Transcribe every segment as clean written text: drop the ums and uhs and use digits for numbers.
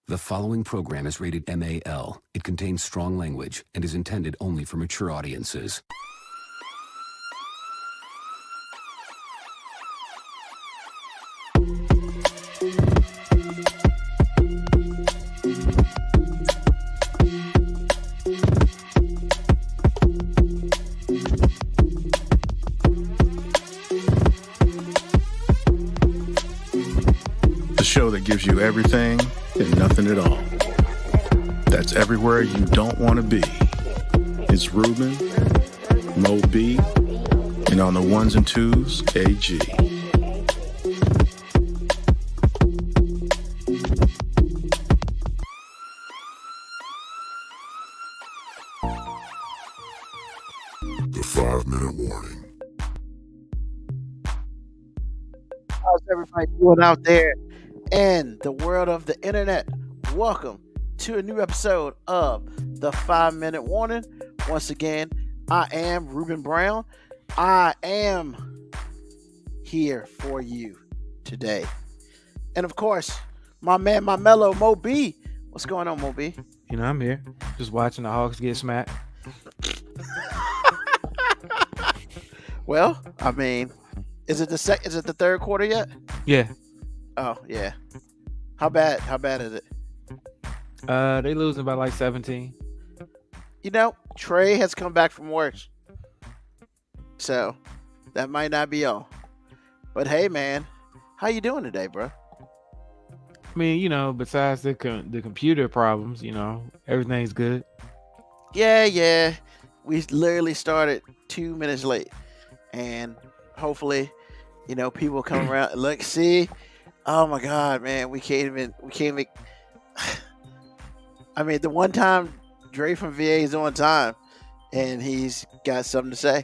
The following program is rated MAL. It contains strong language and is intended only for mature audiences. The show that gives you everything and nothing at all. That's everywhere you don't want to be. It's Ruben, Mo B, and on the ones and twos, AG. The 5-minute warning. How's everybody doing out there in the world of the internet? Welcome to a new episode of the 5-minute warning. Once again, I am Ruben Brown. I am here for you today. And of course, my man, my mellow Mo B. What's going on, Mo B? You know, I'm here just watching the Hawks get smacked. Well, I mean, is it the third quarter yet? Yeah. Oh, yeah. How bad is it? They losing by like 17. You know, Trey has come back from worse. So, that might not be all. But hey, man, how you doing today, bro? I mean, you know, besides the computer problems, you know, everything's good. Yeah. We literally started 2 minutes late. And hopefully, you know, people come around. Look, see? Oh my God, man, we can't even. I mean, the one time Dre from VA is on time, and he's got something to say,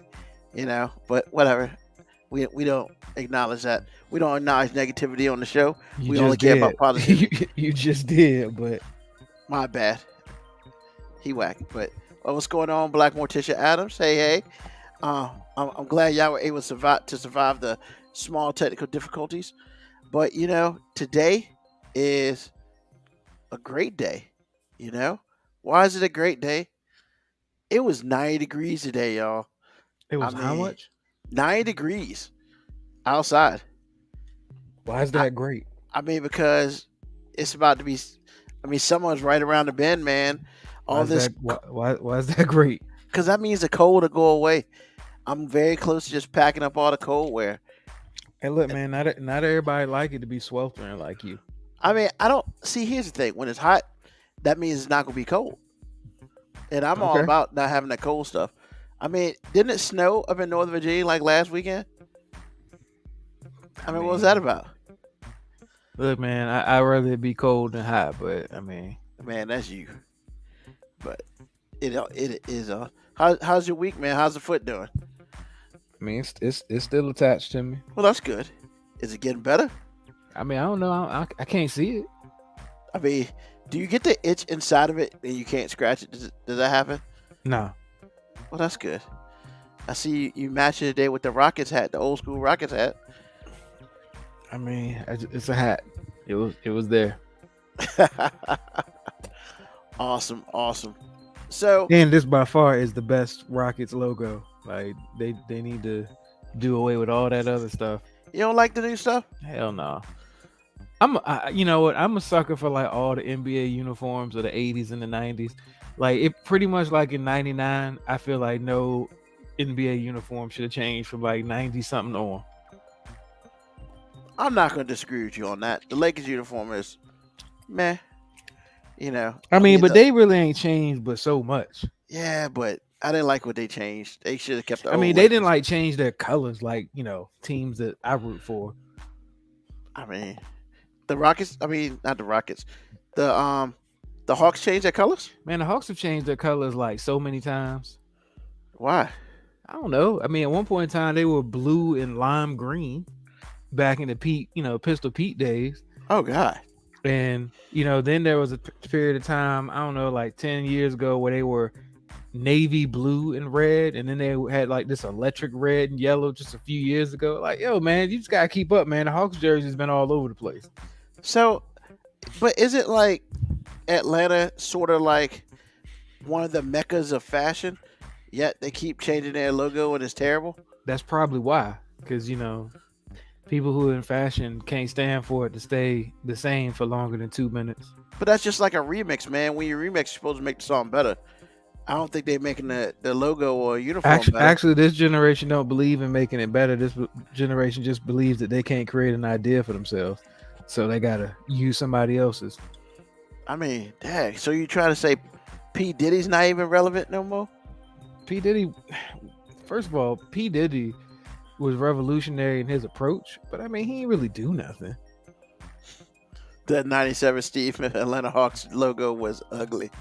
you know. But whatever, we don't acknowledge that. We don't acknowledge negativity on the show. We only care about positivity. You just did, but My bad. He whacked. But what's going on, Black Morticia Adams? Hey. I'm glad y'all were able to survive the small technical difficulties. But, you know, today is a great day, you know? Why is it a great day? It was 90 degrees today, y'all. it was how much? 90 degrees outside. Why is that great? I mean, because it's about to be, summer's right around the bend, man. Why is that great? Because that means the cold will go away. I'm very close to just packing up all the cold wear. Hey, look, man, not everybody like it to be sweltering like you. I mean, I don't see. Here's the thing: when it's hot, that means it's not gonna be cold. And I'm all Okay. about not having that cold stuff. I mean, didn't it snow up in Northern Virginia like last weekend? I mean, what was that about? Look, man, I'd rather it be cold than hot, but I mean, Man, that's you. But it is. How's your week, man? How's the foot doing? it's still attached to me. Well, that's good. Is it getting better? I mean, I don't know. I can't see it. I mean, do you get the itch inside of it and you can't scratch it? Does that happen? No. Well, that's good. I see you matched it today with the Rockets hat, the old school Rockets hat. I mean, it's a hat. It was there. Awesome. So, And this by far is the best Rockets logo. Like they need to do away with all that other stuff. you don't like the new stuff? Hell no. You know what? I'm a sucker for like all the NBA uniforms of the 80s and the 90s. Like it pretty much like in 99, I feel like no NBA uniform should have changed from like 90 something on. I'm not going to disagree with you on that. The Lakers uniform is meh. You know. I mean, but they really ain't changed but so much. Yeah, but I didn't like what they changed. They should have kept the I old mean, they didn't Lakers. like change their colors like, you know, teams that I root for. I mean, the Rockets. I mean, not the Rockets. The Hawks changed their colors. Man, the Hawks have changed their colors like so many times. Why? I don't know. I mean, at one point in time, they were blue and lime green back in the Pistol Pete days. Oh God. And, you know, then there was a period of time, I don't know, like 10 years ago where they were navy blue and red. And then they had like this electric red and yellow just a few years ago. Like, yo, man, you just got to keep up, man. The Hawks jersey's been all over the place. So, but is it like Atlanta sort of like one of the meccas of fashion, yet they keep changing their logo and it's terrible? That's probably why, because people who are in fashion can't stand for it to stay the same for longer than 2 minutes. But that's just like a remix, man. When you remix, you're supposed to make the song better. I don't think they're making the logo or uniform better. Actually, this generation don't believe in making it better. This generation just believes that they can't create an idea for themselves, so they gotta use somebody else's. I mean, dang. So you trying to say P. Diddy's not even relevant no more? P. Diddy, first of all, P. Diddy was revolutionary in his approach, but I mean, he didn't really do nothing. The 97 Steve Atlanta Hawks logo was ugly.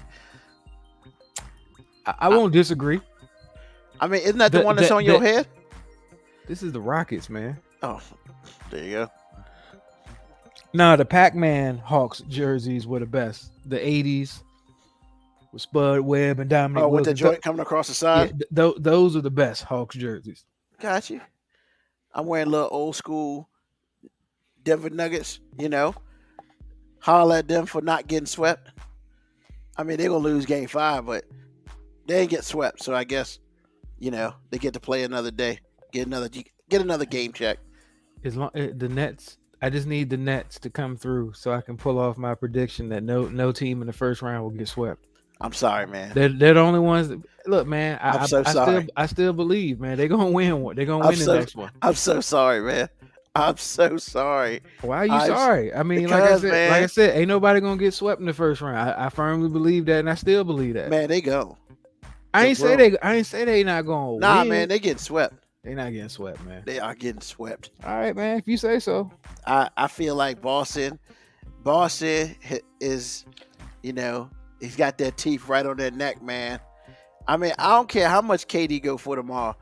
I won't disagree. I mean, isn't that the one that's on your head? This is the Rockets, man. Oh, there you go. Nah, the Pac-Man Hawks jerseys were the best. The 80s with Spud Webb and Dominic with Wilkins. the joint coming across the side? Yeah, those are the best Hawks jerseys. Got you. I'm wearing little old school Denver Nuggets, Holler at them for not getting swept. I mean, they're going to lose game 5, but they didn't get swept. So I guess, they get to play another day, get another game check. As long the Nets, I just need the Nets to come through so I can pull off my prediction that no team in the first round will get swept. I'm sorry, man. They're the only ones that, look, man. I'm so sorry. I still believe, man. They're gonna win one. They're gonna win the next one. I'm so sorry, man. I'm so sorry. Why are you sorry? I mean, like I said, ain't nobody gonna get swept in the first round. I firmly believe that, and I still believe that. Man, they go. I ain't say they not gonna Nah, win. man, they getting swept. They not getting swept, man. They are getting swept. All right, man. If you say so. I feel like Boston is, he's got their teeth right on their neck, man. I mean, I don't care how much KD go for tomorrow.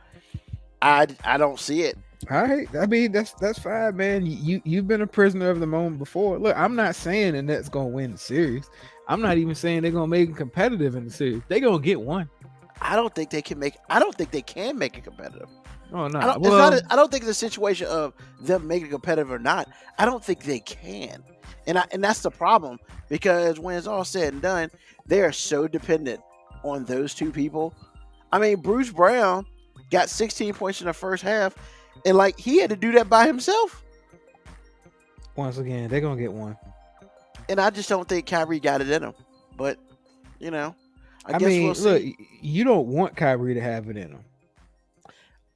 I don't see it. All right. I mean, that's fine, man. You've been a prisoner of the moment before. Look, I'm not saying the Nets gonna win the series. I'm not even saying they're gonna make it competitive in the series. They're gonna get one. I don't think they can make it competitive. Oh no. I don't think it's a situation of them making it competitive or not. I don't think they can. And that's the problem, because when it's all said and done, they are so dependent on those two people. I mean, Bruce Brown got 16 points in the first half, and he had to do that by himself. Once again, they're gonna get one. And I just don't think Kyrie got it in him. But I guess mean, we'll see. Look, you don't want Kyrie to have it in him.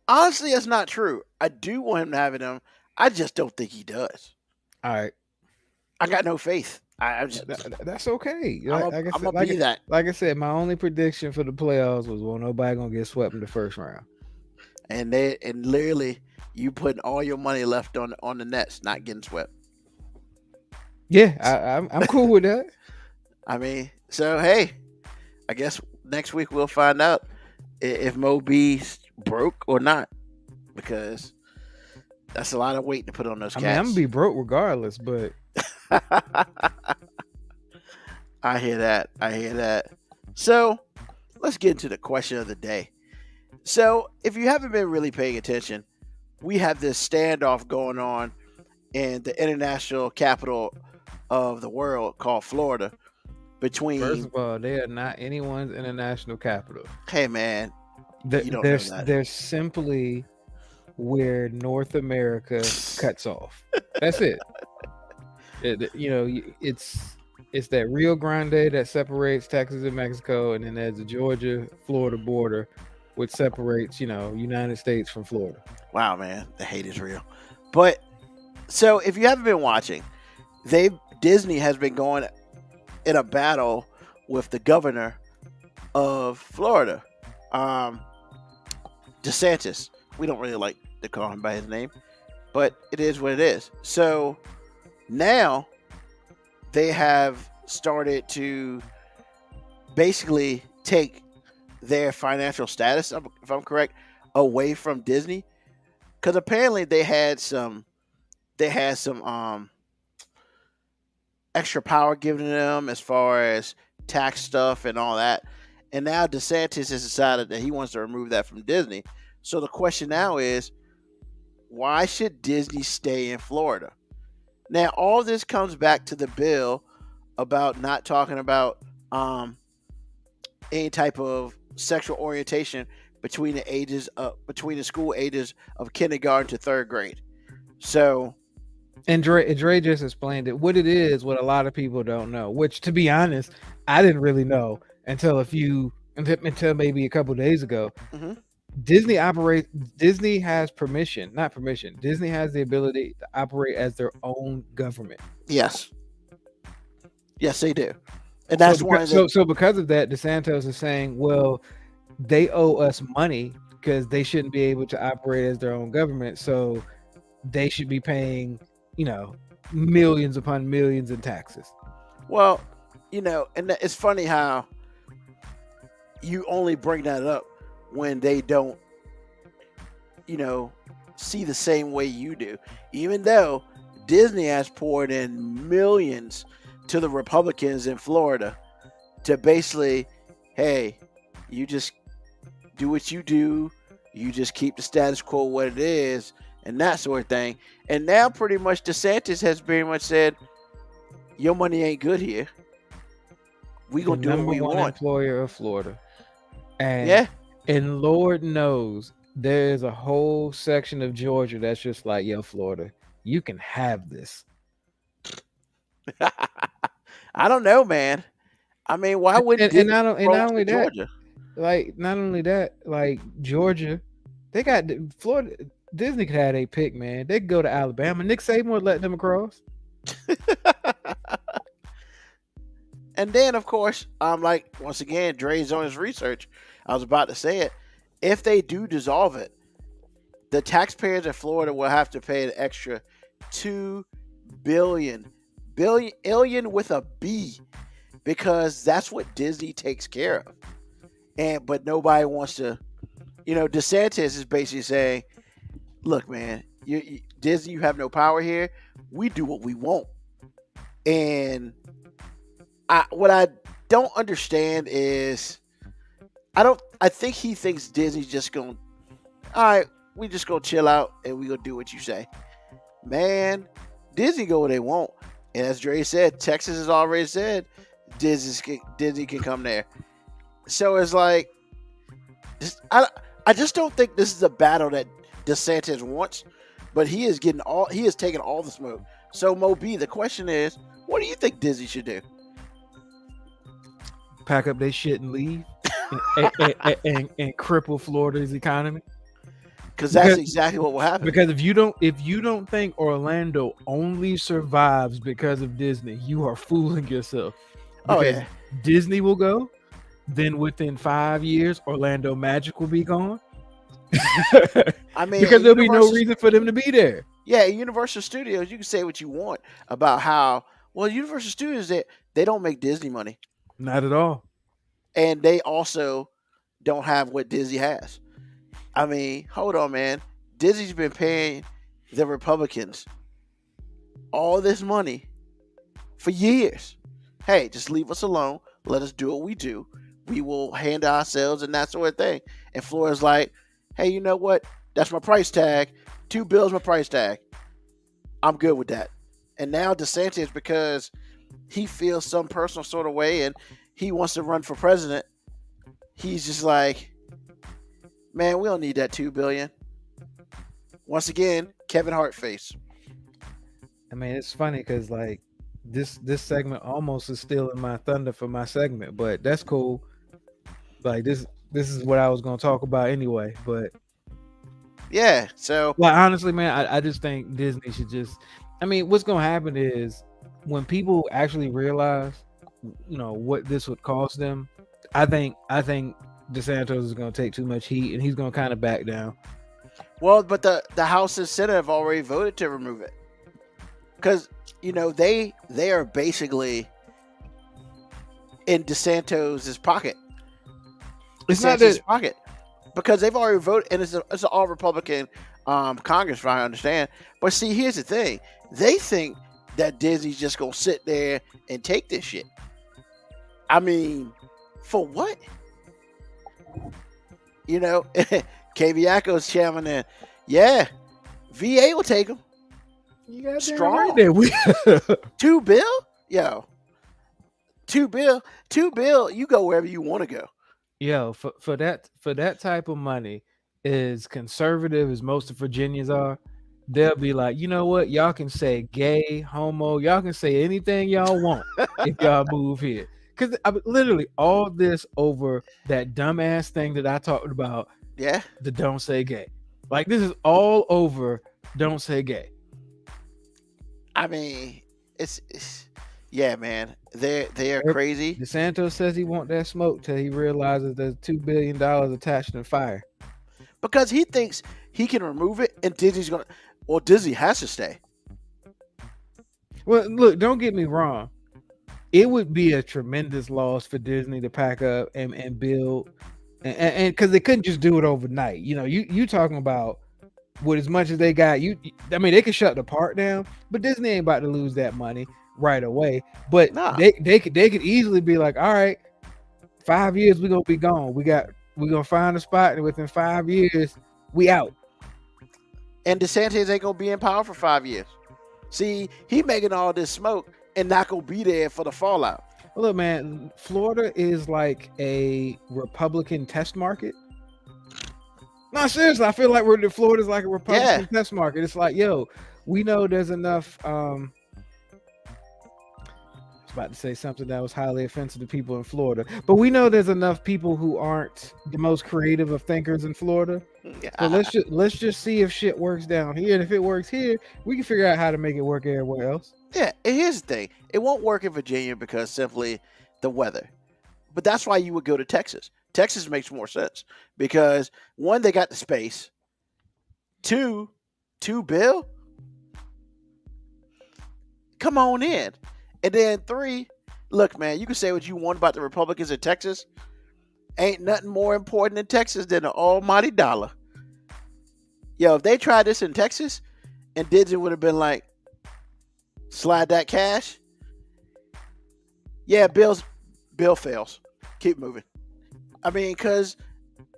Honestly, that's not true. I do want him to have it in him. I just don't think he does. All right. I got no faith. That's okay. I'm gonna be that. Like I said, my only prediction for the playoffs was, nobody gonna get swept in the first round. And literally, you putting all your money left on the Nets not getting swept. Yeah, I'm cool with that. I mean, so hey, I guess next week we'll find out if Mo B's broke or not, because that's a lot of weight to put on those cats. I mean, I'm gonna be broke regardless, but I hear that. So let's get into the question of the day. So if you haven't been really paying attention, we have this standoff going on in the international capital of the world called Florida. First of all, they are not anyone's international capital. Hey man, you don't know that. They're simply where North America cuts off. That's it. It's that Rio Grande that separates Texas and Mexico, and then there's the Georgia-Florida border, which separates, United States from Florida. Wow, man, the hate is real. But so if you haven't been watching, Disney has been going in a battle with the governor of Florida, DeSantis. We don't really like to call him by his name, but it is what it is. So now they have started to basically take their financial status, if I'm correct, away from Disney, because apparently they had some extra power given to them as far as tax stuff and all that. And now DeSantis has decided that he wants to remove that from Disney. So the question now is, why should Disney stay in Florida? Now, all this comes back to the bill about not talking about any type of sexual orientation between the school ages of kindergarten to third grade. So, and Dre just explained it. What it is, what a lot of people don't know. Which, to be honest, I didn't really know until maybe a couple days ago. mm-hmm. Disney has permission, not permission. Disney has the ability to operate as their own government. Yes, they do, and that's so because of that, DeSantis is saying, well, they owe us money because they shouldn't be able to operate as their own government, so they should be paying, millions upon millions in taxes. Well, and it's funny how you only bring that up when they don't, see the same way you do, even though Disney has poured in millions to the Republicans in Florida to basically, hey, you just do what you do, you just keep the status quo what it is, and that sort of thing. And now pretty much DeSantis has very much said, your money ain't good here. We gonna do what we want. Employer of Florida. And and Lord knows there's a whole section of Georgia that's just like, yo, Florida, you can have this. I don't know, man. I mean, why wouldn't not only that, like Georgia, they got Florida. Disney could have a pick, man. They could go to Alabama. Nick Saban would let them across. And then, of course, once again, Dre's on his research. I was about to say it. If they do dissolve it, the taxpayers in Florida will have to pay an extra $2 billion with a B, because that's what Disney takes care of. But nobody wants to. DeSantis is basically saying, "Look, man, Disney, you have no power here. We do what we want." And what I don't understand is, I think he thinks Disney's just going, all right, we just gonna chill out and we gonna do what you say. Man, Disney go where they want. And as Dre said, Texas has already said Disney can come there. So it's like, I just don't think this is a battle that DeSantis wants, but he is taking all the smoke. So Mo B, the question is, what do you think Disney should do? Pack up their shit and leave and cripple Florida's economy. Because that's exactly what will happen. Because if you don't think Orlando only survives because of Disney, you are fooling yourself. Because Disney will go, then within 5 years, Orlando Magic will be gone. I mean, because there'll be no reason for them to be there. Yeah, at Universal Studios, you can say what you want about how, well, Universal Studios, they don't make Disney money. Not at all. And they also don't have what Disney has. I mean, hold on, man. Disney's been paying the Republicans all this money for years. Hey, just leave us alone. Let us do what we do. We will handle ourselves and that sort of thing. And Florida's like, hey, you know what? That's my price tag. $2 billion is my price tag. I'm good with that. And now DeSantis, because he feels some personal sort of way and he wants to run for president, he's just like, man, we don't need that $2 billion. Once again, Kevin Hart face. I mean, it's funny because like this segment almost is stealing my thunder for my segment, but that's cool. Like this is what I was gonna talk about anyway. But yeah, so like honestly, man, I just think Disney should just. I mean, what's gonna happen is when people actually realize, what this would cost them. I think DeSantis is going to take too much heat and he's going to kind of back down. Well, but the House and Senate have already voted to remove it because they are basically in DeSantis' pocket. It's not his pocket because they've already voted, and it's an all Republican Congress, if I understand. But see, here's the thing: they think that Disney's just going to sit there and take this shit. I mean, for what? Caviaco's chairman there. Yeah, VA will take them. You got strong right there. $2 billion? Yo, $2 billion, you go wherever you want to go. Yo, for that type of money, as conservative as most of Virginians are, they'll be like, you know what? Y'all can say gay, homo, y'all can say anything y'all want if y'all move here. Because literally all this over that dumbass thing that I talked about, Yeah. the don't say gay. Like, this is all over don't say gay. I mean, it's yeah, man. They are crazy. DeSantis says he want that smoke till he realizes there's $2 billion attached in fire. Because he thinks he can remove it and Disney has to stay. Well, look, don't get me wrong. It would be a tremendous loss for Disney to pack up and build, and because they couldn't just do it overnight. You know, you talking about with as much as they got. I mean, they could shut the park down, but Disney ain't about to lose that money right away. But they could easily be like, all right, 5 years we're gonna be gone. We're gonna find a spot, and within 5 years we out. And DeSantis ain't gonna be in power for 5 years. See, he making all this smoke and not gonna be there for the fallout. Well, look, man, Florida is like a Republican test market. No, seriously, I feel like Florida's like a Republican test market. It's like, yo, we know there's enough. I was about to say something that was highly offensive to people in Florida, but we know there's enough people who aren't the most creative of thinkers in Florida. So let's just see if shit works down here, and if it works here, we can figure out how to make it work everywhere else. Yeah, and here's the thing. It won't work in Virginia because simply the weather. But that's why you would go to Texas. Texas makes more sense because one, they got the space. Two, Bill, come on in. And then three, look, man, you can say what you want about the Republicans in Texas. Ain't nothing more important in Texas than the almighty dollar. Yo, if they tried this in Texas and Disney would have been like, slide that cash. Yeah, Bill fails. Keep moving. I mean, because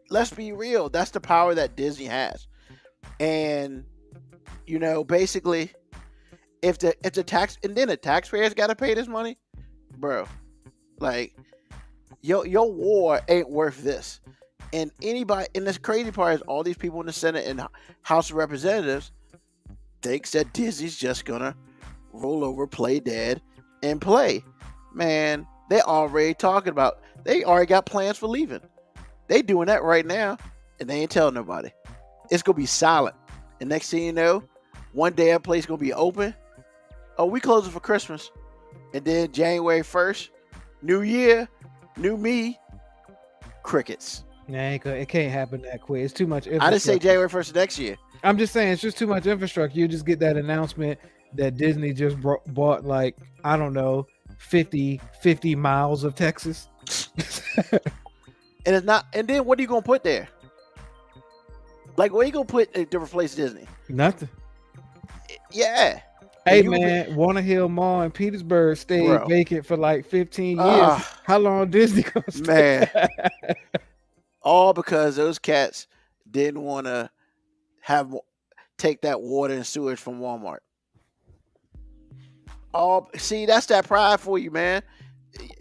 let's be real, that's the power that Disney has. And, you know, basically, if the tax, and then the taxpayers got to pay this money, bro, like, your war ain't worth this. And anybody, and this crazy part is all these people in the Senate and House of Representatives thinks that Disney's just gonna roll over, play dead, and play. Man, they already got plans for leaving. They doing that right now, and they ain't telling nobody. It's gonna be silent. And next thing you know, one day that place gonna be open. Oh, we closing for Christmas. And then January 1st, new year, new me, crickets. Nah, it can't happen that quick. It's too much. I didn't say January 1st of next year. I'm just saying it's just too much infrastructure. You just get that announcement that Disney just bought, like, I don't know, 50 miles of Texas. And it's not. And then what are you gonna put there? Like, what are you gonna put to replace Disney? Nothing. Yeah. Hey, man, Warner Hill Mall in Petersburg stayed vacant for like 15 years. How long Disney gonna stay? Man. All because those cats didn't want to take that water and sewage from Walmart. See, that's that pride for you, man.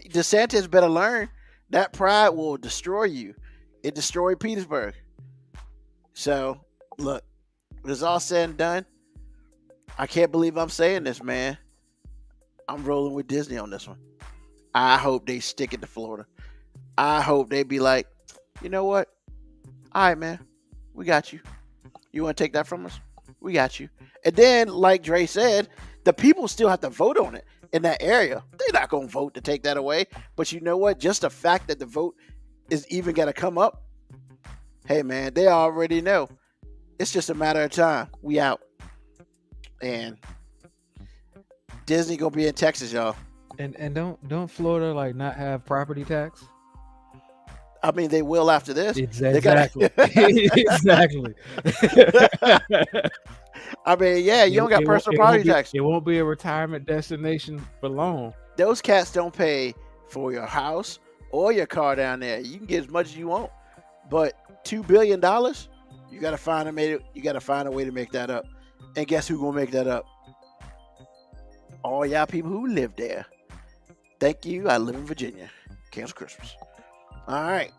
DeSantis better learn. That pride will destroy you. It destroyed Petersburg. So, look, when it's all said and done, I can't believe I'm saying this, man. I'm rolling with Disney on this one. I hope they stick it to Florida. I hope they be like, you know what? All right, man. We got you. You want to take that from us? We got you. And then, like Dre said, the people still have to vote on it in that area. They're not going to vote to take that away. But you know what? Just the fact that the vote is even going to come up, hey, man, they already know. It's just a matter of time. We out. And Disney going to be in Texas, y'all. And don't Florida like not have property tax? I mean, they will after this. Exactly. Exactly. I mean, yeah, you don't got personal property tax. It won't be a retirement destination for long. Those cats don't pay for your house or your car down there. You can get as much as you want, but $2 billion, you got to find a way to make that up. And guess who's gonna make that up? All y'all people who live there. Thank you. I live in Virginia. Cancel Christmas. All right.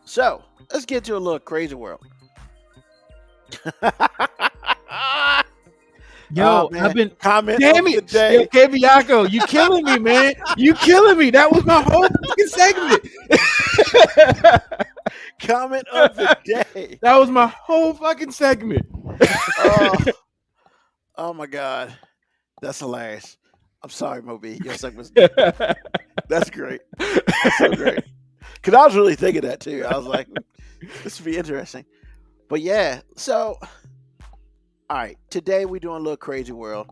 So let's get to a little crazy world. Yo, man. I've been Comment damn of the it, day. yo, Keviako, you killing me, man. You killing me. That was my whole fucking segment. Comment of the day. That was my whole fucking segment. Oh my God. That's hilarious. I'm sorry, Moby. Your segment's That's That's great. That's so great. Because I was really thinking that too. I was like, this would be interesting. But yeah, so, all right. Today we're doing a little crazy world.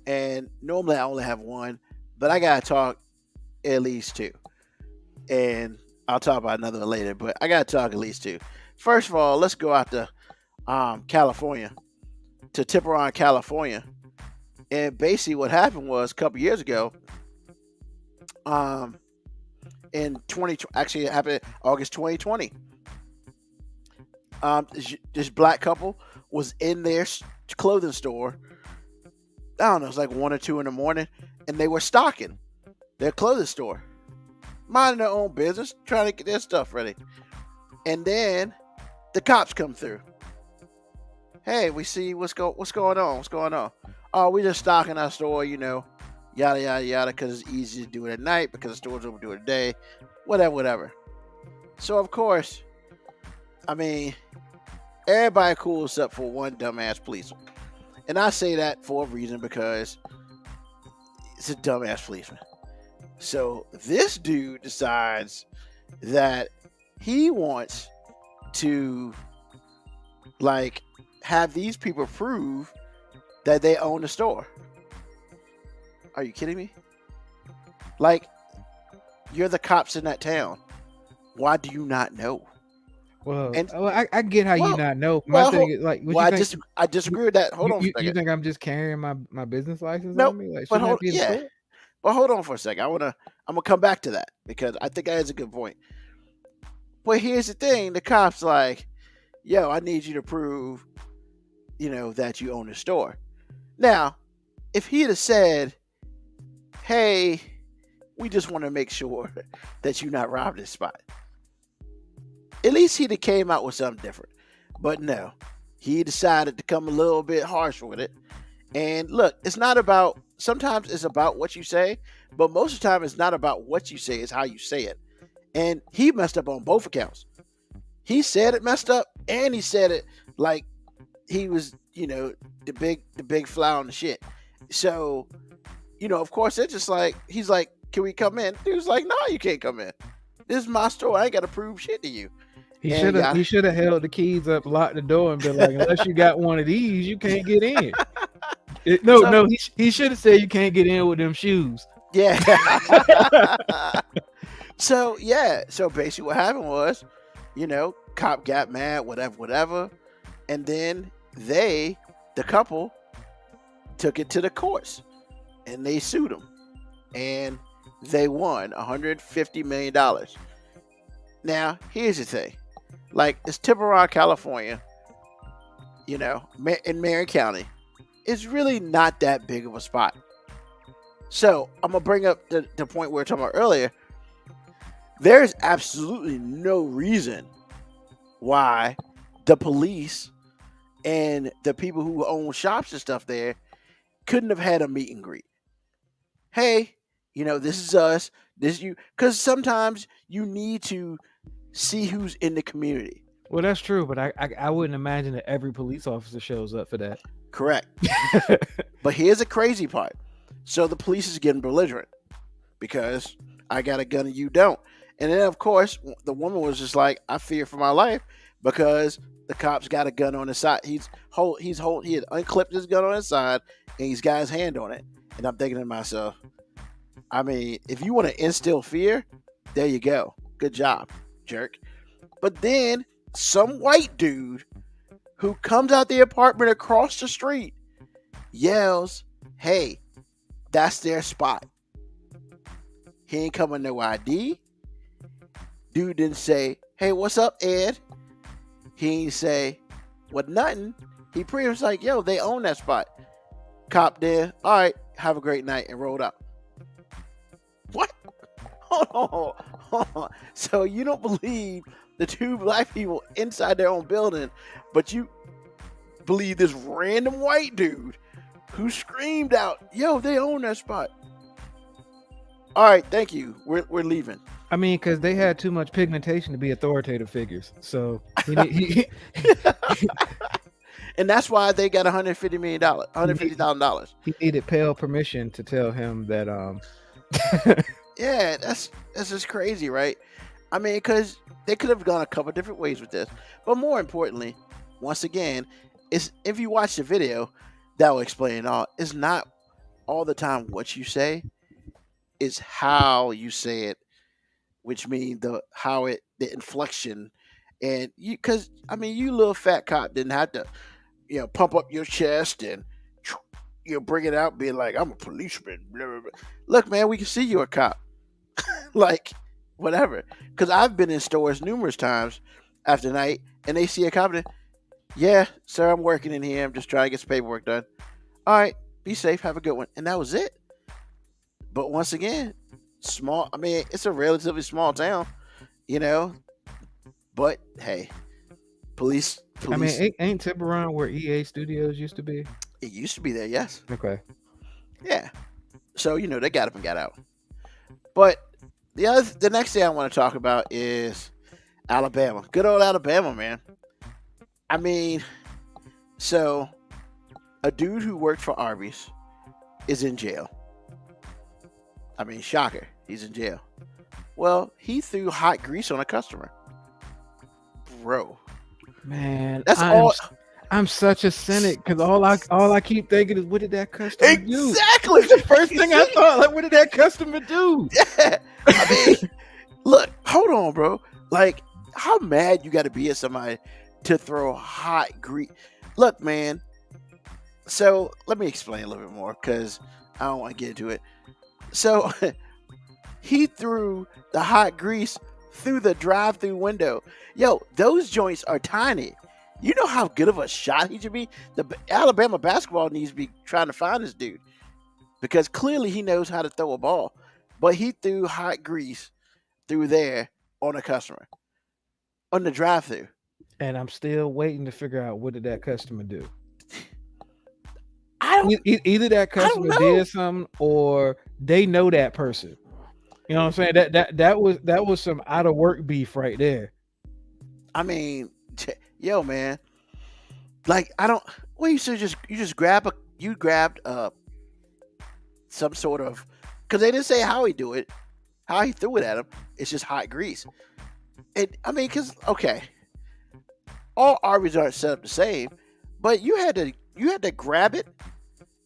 And normally I only have one, but I got to talk at least two. And I'll talk about another one later, but I got to talk at least two. First of all, let's go out to California, to Tiburon, California. And basically what happened was a couple years ago, in actually it happened August 2020. This black couple was in their clothing store. I don't know, it was like 1 or 2 in the morning, and they were stocking their clothing store, minding their own business, trying to get their stuff ready. And then the cops come through. Hey, we see what's going on. What's going on? Oh, we just stocking our store, yada yada yada, because it's easy to do it at night because the store's open during the day, whatever. So of course, I mean, everybody cool except for one dumbass policeman, and I say that for a reason because it's a dumbass policeman. So this dude decides that he wants to have these people prove that they own the store. Are you kidding me? You're the cops in that town. Why do you not know? Well, And- I get how you not know. My well, thing is what Well, you think? I disagree with that. Hold on for a You second. think I'm just carrying my business license Nope, on me? Like, but shouldn't that hold- be in the yeah. store? But hold on for a second. I'm gonna come back to that because I think that is a good point. But here's the thing: the cops yo, I need you to prove, that you own the store. Now, if he'd have said, hey, we just want to make sure that you're not robbed this spot, at least he'd have came out with something different. But no, he decided to come a little bit harsh with it. And look, sometimes it's about what you say, but most of the time it's not about what you say, it's how you say it. And he messed up on both accounts. He said it messed up, and he said it like he was, the big fly on the shit. So, of course, it's just he's like, can we come in? Dude's like, no, you can't come in. This is my store. I ain't got to prove shit to you. He And should have held the keys up, locked the door, and been like, unless you got one of these, you can't get in. He should have said you can't get in with them shoes. Yeah. So basically what happened was, cop got mad, whatever. And then the couple, took it to the courts and they sued him. And they won $150 million. Now, here's the thing. It's Tiburon, California, in Marion County. It's really not that big of a spot. So, I'm going to bring up the point we were talking about earlier. There's absolutely no reason why the police and the people who own shops and stuff there couldn't have had a meet and greet. Hey, this is us. This is you. Because sometimes you need to see who's in the community. Well, that's true, but I wouldn't imagine that every police officer shows up for that. Correct. But here's the crazy part. So the police is getting belligerent because I got a gun and you don't. And then, of course, the woman was just like, I fear for my life because the cops got a gun on his side. He had unclipped his gun on his side and he's got his hand on it. And I'm thinking to myself, I mean, if you want to instill fear, there you go. Good job, jerk. But then some white dude who comes out the apartment across the street yells, hey, that's their spot. He ain't coming no ID. Dude didn't say, hey, what's up, Ed? He ain't say, what, nothing. He pretty much like, yo, they own that spot. Cop there, all right, have a great night, and rolled out. What? hold on. So you don't believe the two black people inside their own building, but you believe this random white dude who screamed out, "Yo, they own that spot." All right, thank you. We're leaving. I mean, because they had too much pigmentation to be authoritative figures. So he And that's why they got $150,000. he needed pale permission to tell him that Yeah, that's just crazy, right? I mean, because they could have gone a couple different ways with this, but more importantly, once again, is if you watch the video, that will explain it all. It's not all the time what you say, it's how you say it, which means the inflection, and because I mean, you little fat cop didn't have to, pump up your chest and bring it out, being like, "I'm a policeman." Blah, blah, blah. Look, man, we can see you're a cop. Like, whatever. Because I've been in stores numerous times after night, and they see a cop and, "Yeah, sir, I'm working in here. I'm just trying to get some paperwork done. All right, be safe. Have a good one." And that was it. But once again, small. I mean, it's a relatively small town, But hey, police. I mean, ain't Tiburon where EA Studios used to be? It used to be there, yes. Okay. Yeah. So they got up and got out. But the next thing I want to talk about is Alabama. Good old Alabama, man. I mean, so a dude who worked for Arby's is in jail. I mean, shocker, he's in jail. Well, he threw hot grease on a customer. Bro. Man, that's all. I'm such a cynic because all I keep thinking is, what did that customer do? Exactly. The first thing I thought, like, what did that customer do? Yeah. I mean, look, hold on, bro. Like, how mad you got to be at somebody to throw hot grease? Look, man. So let me explain a little bit more because I don't want to get into it. So he threw the hot grease through the drive-through window. Yo, those joints are tiny. You know how good of a shot he should be? The Alabama basketball needs to be trying to find this dude because clearly he knows how to throw a ball. But he threw hot grease through there on a customer on the drive-through. And I'm still waiting to figure out, what did that customer do? Either that customer did something or they know that person. You know what I'm saying? That was some out of work beef right there. I mean, yo, man, like you grabbed some sort of, because they didn't say how he threw it at him. It's just hot grease. I mean, because okay, all Arby's aren't set up the same, but you had to grab it,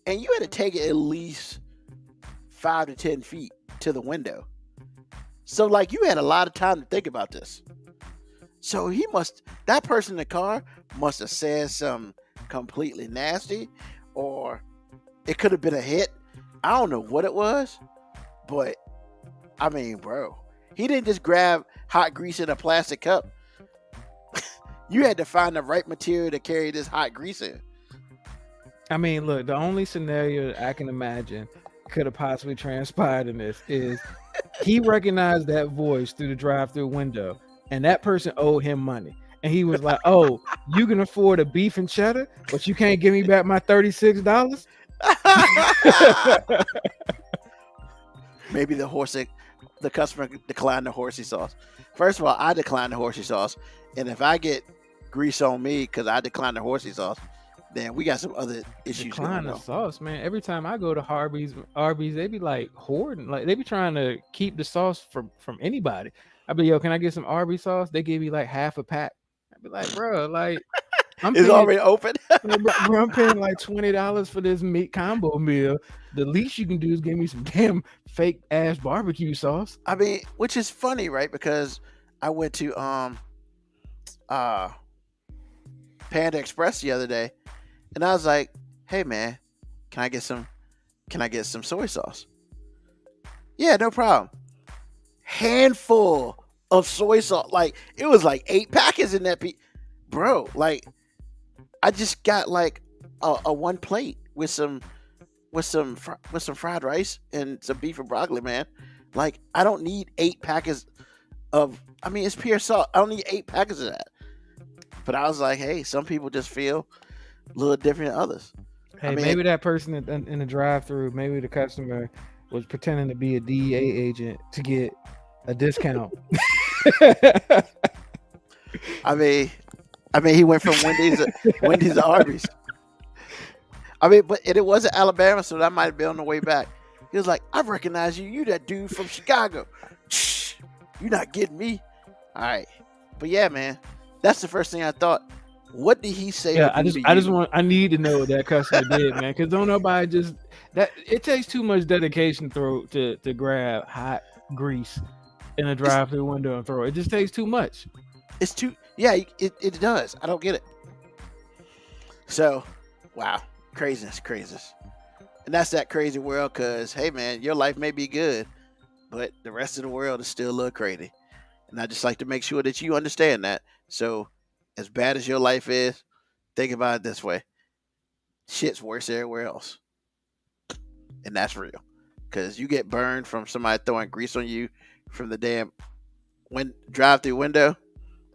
and you had to take it at least 5 to 10 feet to the window. So, like, you had a lot of time to think about this. So that person in the car must have said something completely nasty, or it could have been a hit. I don't know what it was, but I mean, bro, he didn't just grab hot grease in a plastic cup. You had to find the right material to carry this hot grease in. I mean, look, the only scenario that I can imagine could have possibly transpired in this is he recognized that voice through the drive-through window, and that person owed him money. And he was like, "Oh, you can afford a beef and cheddar, but you can't give me back my $36?" Maybe the customer declined the horsey sauce. First of all, I declined the horsey sauce, and if I get grease on me because I declined the horsey sauce, then we got some other issues. Decline the sauce, man. Every time I go to Arby's, they be like hoarding, like they be trying to keep the sauce from anybody. I be, "Yo, can I get some Arby's sauce?" They give me like half a pack. I be like, "Bro, like, it's already open." Bro, I'm paying like $20 for this meat combo meal. The least you can do is give me some damn fake ass barbecue sauce. I mean, which is funny, right? Because I went to Panda Express the other day, and I was like, "Hey, man, can I get some soy sauce?" "Yeah, no problem." Handful of soy sauce, like it was like 8 packets in that bro. Like I just got like a one plate with some fried rice and some beef and broccoli, man. Like, I don't need 8 packets of. I mean, it's pure salt. I don't need 8 packets of that. But I was like, hey, some people just feel a little different than others. Hey, I mean, maybe that person in the drive-through, maybe the customer was pretending to be a DEA agent to get a discount. I mean, he went from Wendy's to Arby's. I mean, but it wasn't Alabama, so that might have been on the way back. He was like, "I recognize you. You that dude from Chicago. Shh, you're not getting me." All right, but yeah, man, that's the first thing I thought. What did he say? Yeah, I need to know what that customer did, man, because don't nobody just that. It takes too much dedication to grab hot grease in a drive-through window and throw it. It just takes too much. It's too. Yeah, it does. I don't get it. So, wow, craziness. And that's that crazy world, because, hey, man, your life may be good, but the rest of the world is still a little crazy. And I just like to make sure that you understand that. So, as bad as your life is, think about it this way. Shit's worse everywhere else. And that's real. Because you get burned from somebody throwing grease on you from the damn drive-through window.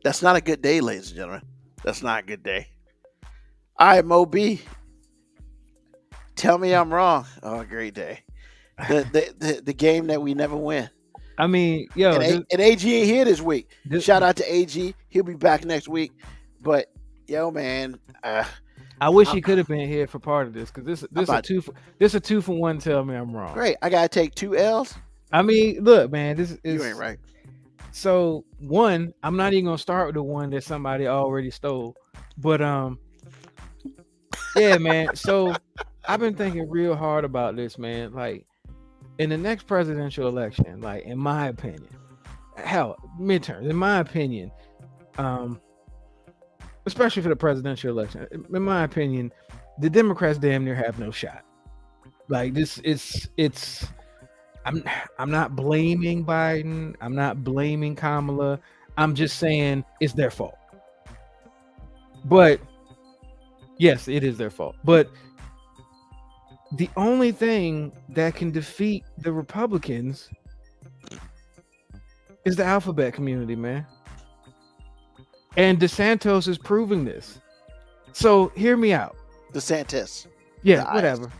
That's not a good day, ladies and gentlemen. That's not a good day. All right, Mo B. Tell me I'm wrong. Oh, great day. The game that we never win. I mean, yo, and AG ain't here this week. Shout out to AG. He'll be back next week. But yo, man, I wish he could have been here for part of this, because this a 2 for 1. Tell me I'm wrong. Great. I gotta take 2 L's. I mean, look, man, this is you ain't right. So one, I'm not even gonna start with the one that somebody already stole, but yeah, man. So I've been thinking real hard about this, man. Like, in the next presidential election, like, in my opinion, hell, midterms, in my opinion, especially for the presidential election, in my opinion, the Democrats damn near have no shot. Like, this, it's. I'm not blaming Biden. I'm not blaming Kamala. I'm just saying it's their fault. But yes, it is their fault. But the only thing that can defeat the Republicans is the alphabet community, man. And DeSantis is proving this. So hear me out. DeSantis. Yeah, whatever.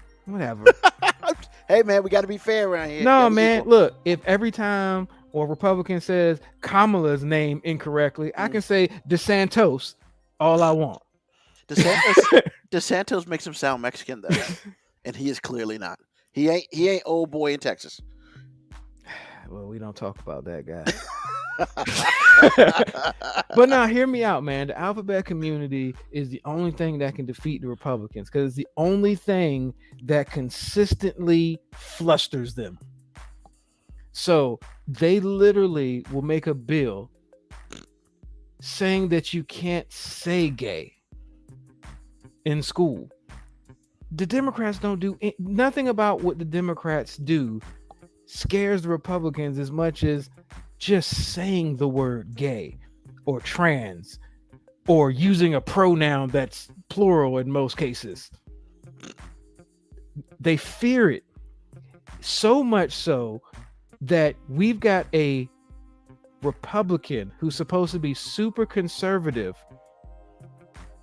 Hey, man, we got to be fair around here. No, man, look, if every time a Republican says Kamala's name incorrectly, I can say DeSantos all I want. DeSantos makes him sound Mexican, though, and he is clearly not. He ain't old boy in Texas. Well, we don't talk about that guy. But now, hear me out, man. The alphabet community is the only thing that can defeat the Republicans, because it's the only thing that consistently flusters them. So they literally will make a bill saying that you can't say gay in school. The Democrats don't do nothing about what the Democrats do scares the Republicans as much as just saying the word gay or trans or using a pronoun that's plural in most cases. They fear it so much so that we've got a Republican who's supposed to be super conservative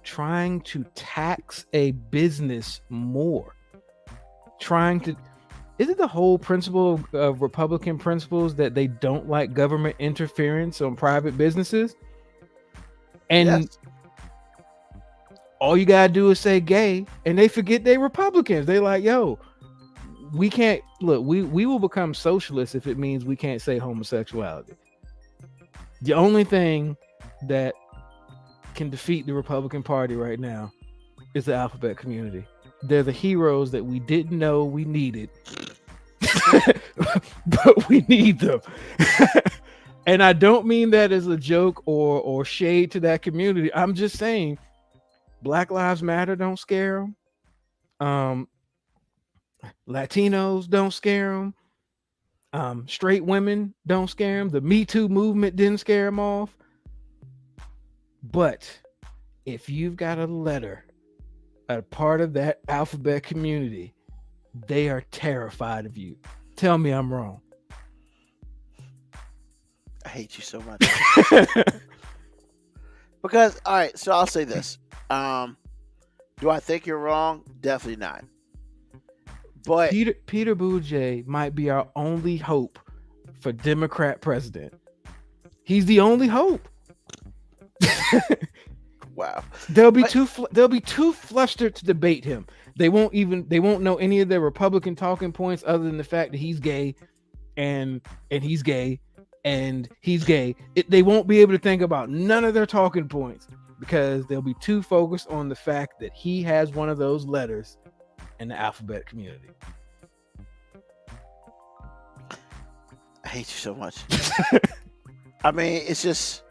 trying to tax a business more, isn't the whole principle of Republican principles that they don't like government interference on private businesses? And yes, all you gotta do is say gay, and they forget they Republicans. They like, yo, we can't look. We will become socialists if it means we can't say homosexuality. The only thing that can defeat the Republican Party right now is the alphabet community. They're the heroes that we didn't know we needed, but we need them. And I don't mean that as a joke or shade to that community. I'm just saying Black Lives Matter don't scare them. Latinos don't scare them. Straight women don't scare them. The Me Too movement didn't scare them off. But if you've got a letter, a part of that alphabet community, they are terrified of you. Tell me I'm wrong. I hate you so much. Because, all right, so I'll say this. Do I think you're wrong? Definitely not. But Peter Buttigieg might be our only hope for Democrat president. He's the only hope. wow. They'll be too flustered to debate him. They won't know any of their Republican talking points other than the fact that he's gay and he's gay and he's gay. They won't be able to think about none of their talking points because they'll be too focused on the fact that he has one of those letters in the alphabet community. I hate you so much. I mean, it's just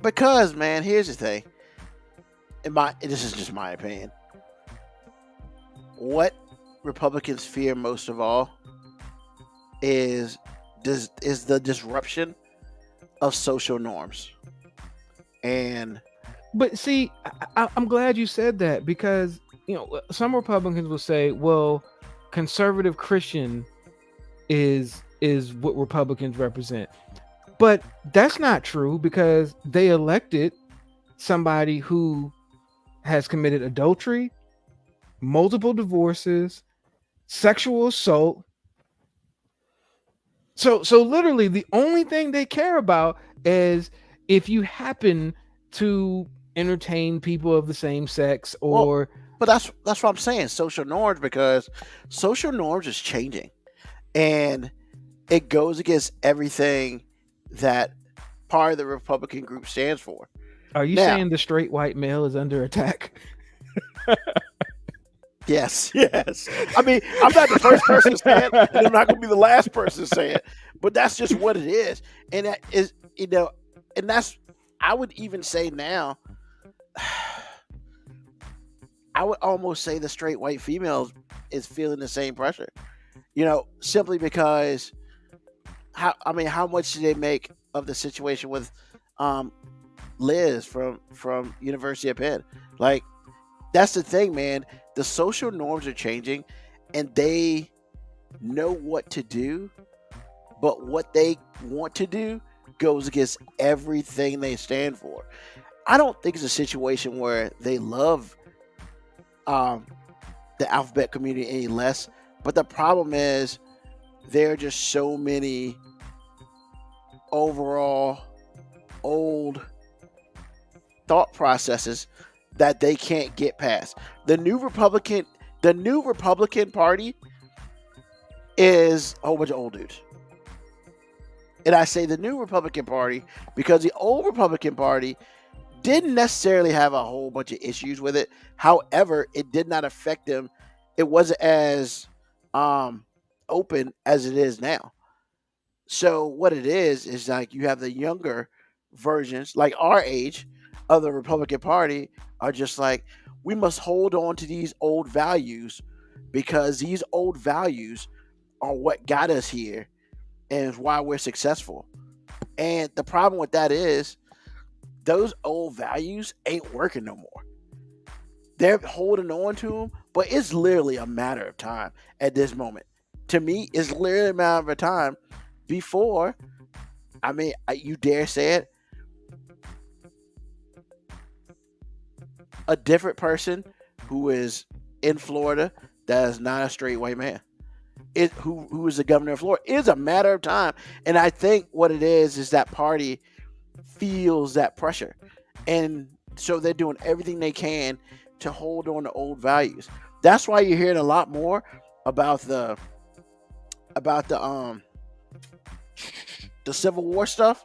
because, man, here's the thing. This is just my opinion. What Republicans fear most of all is the disruption of social norms. But see, I'm glad you said that because some Republicans will say, well, conservative Christian is what Republicans represent. But that's not true because they elected somebody who has committed adultery, multiple divorces, sexual assault. So literally the only thing they care about is if you happen to entertain people of the same sex or but that's what I'm saying, social norms, because social norms is changing and it goes against everything that part of the Republican group stands for. Are you saying the straight white male is under attack? Yes. I mean, I'm not the first person to say it, and I'm not going to be the last person to say it, but that's just what it is. And that is, and that's, I would even say now, I would almost say the straight white female is feeling the same pressure, simply because how much did they make of the situation with Liz from University of Penn? Like, that's the thing, man. The social norms are changing and they know what to do, but what they want to do goes against everything they stand for. I don't think it's a situation where they love the alphabet community any less, but the problem is there are just so many overall old thought processes that they can't get past. The new Republican Party is a whole bunch of old dudes. And I say the new Republican Party because the old Republican Party didn't necessarily have a whole bunch of issues with it. However, it did not affect them. It wasn't as open as it is now. So what it is like you have the younger versions, like our age, of the Republican Party are just like, we must hold on to these old values because these old values are what got us here and is why we're successful. And the problem with that is those old values ain't working no more. They're holding on to them, but it's literally a matter of time at this moment. To me, it's literally a matter of time before, you dare say it, a different person who is in Florida that is not a straight white man, who is the governor of Florida, is a matter of time. And I think what it is that party feels that pressure. And so they're doing everything they can to hold on to old values. That's why you're hearing a lot more about the Civil War stuff.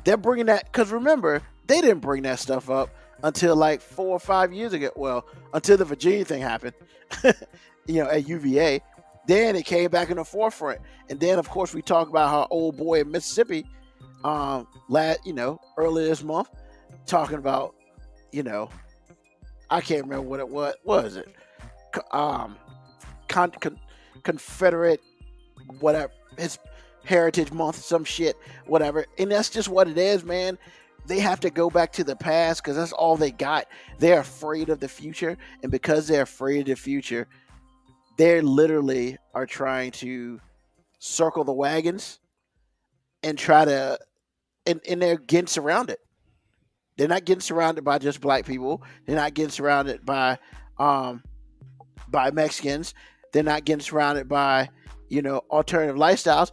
They're bringing that, because remember, they didn't bring that stuff up until like 4 or 5 years ago. Well, until the Virginia thing happened, at UVA. Then it came back in the forefront. And then, of course, we talk about how old boy in Mississippi, earlier this month, talking about, I can't remember what it was. What was it? Confederate, whatever, his Heritage Month, some shit, whatever. And that's just what it is, man. They have to go back to the past because that's all they got. They're afraid of the future. And because they're afraid of the future, they literally are trying to circle the wagons and try to, and they're getting surrounded. They're not getting surrounded by just black people. They're not getting surrounded um by Mexicans. They're not getting surrounded by, alternative lifestyles.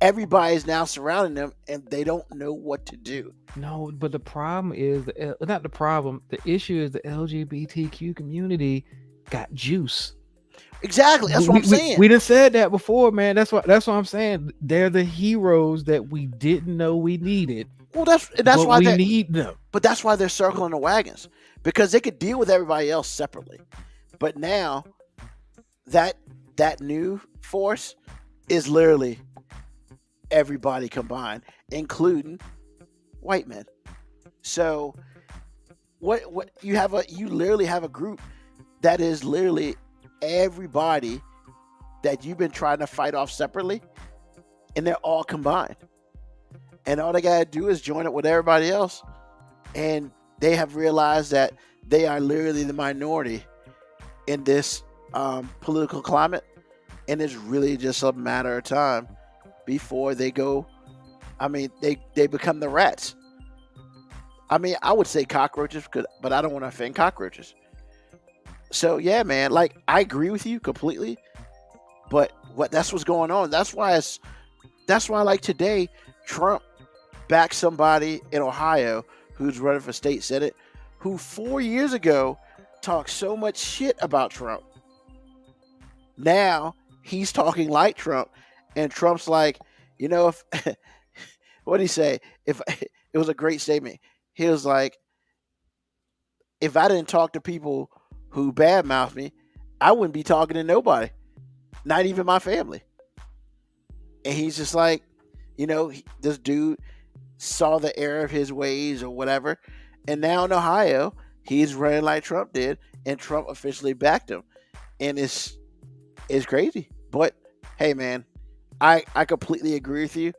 Everybody is now surrounding them, and they don't know what to do. No, but the problem is not the problem. The issue is the LGBTQ community got juice. Exactly. That's what I'm saying. We done said that before, man. That's what I'm saying. They're the heroes that we didn't know we needed. Well, that's why we need them. But that's why they're circling the wagons, because they could deal with everybody else separately. But now that new force is literally everybody combined, including white men. So what you literally have a group that is literally everybody that you've been trying to fight off separately, and they're all combined. And all they gotta do is join up with everybody else, and they have realized that they are literally the minority in this political climate, and it's really just a matter of time before they go. I mean, they become the rats. I mean, I would say cockroaches, but I don't want to offend cockroaches. So yeah, man, like, I agree with you completely, but that's what's going on. That's why like today, Trump backed somebody in Ohio who's running for state senate, who 4 years ago talked so much shit about Trump. Now he's talking like Trump, and Trump's like, if what did he say? If it was a great statement, he was like, if I didn't talk to people who badmouth me, I wouldn't be talking to nobody, not even my family. And he's just like, this dude saw the error of his ways or whatever, and now in Ohio he's running like Trump did, and Trump officially backed him, and it's crazy. But hey, man, I completely agree with you.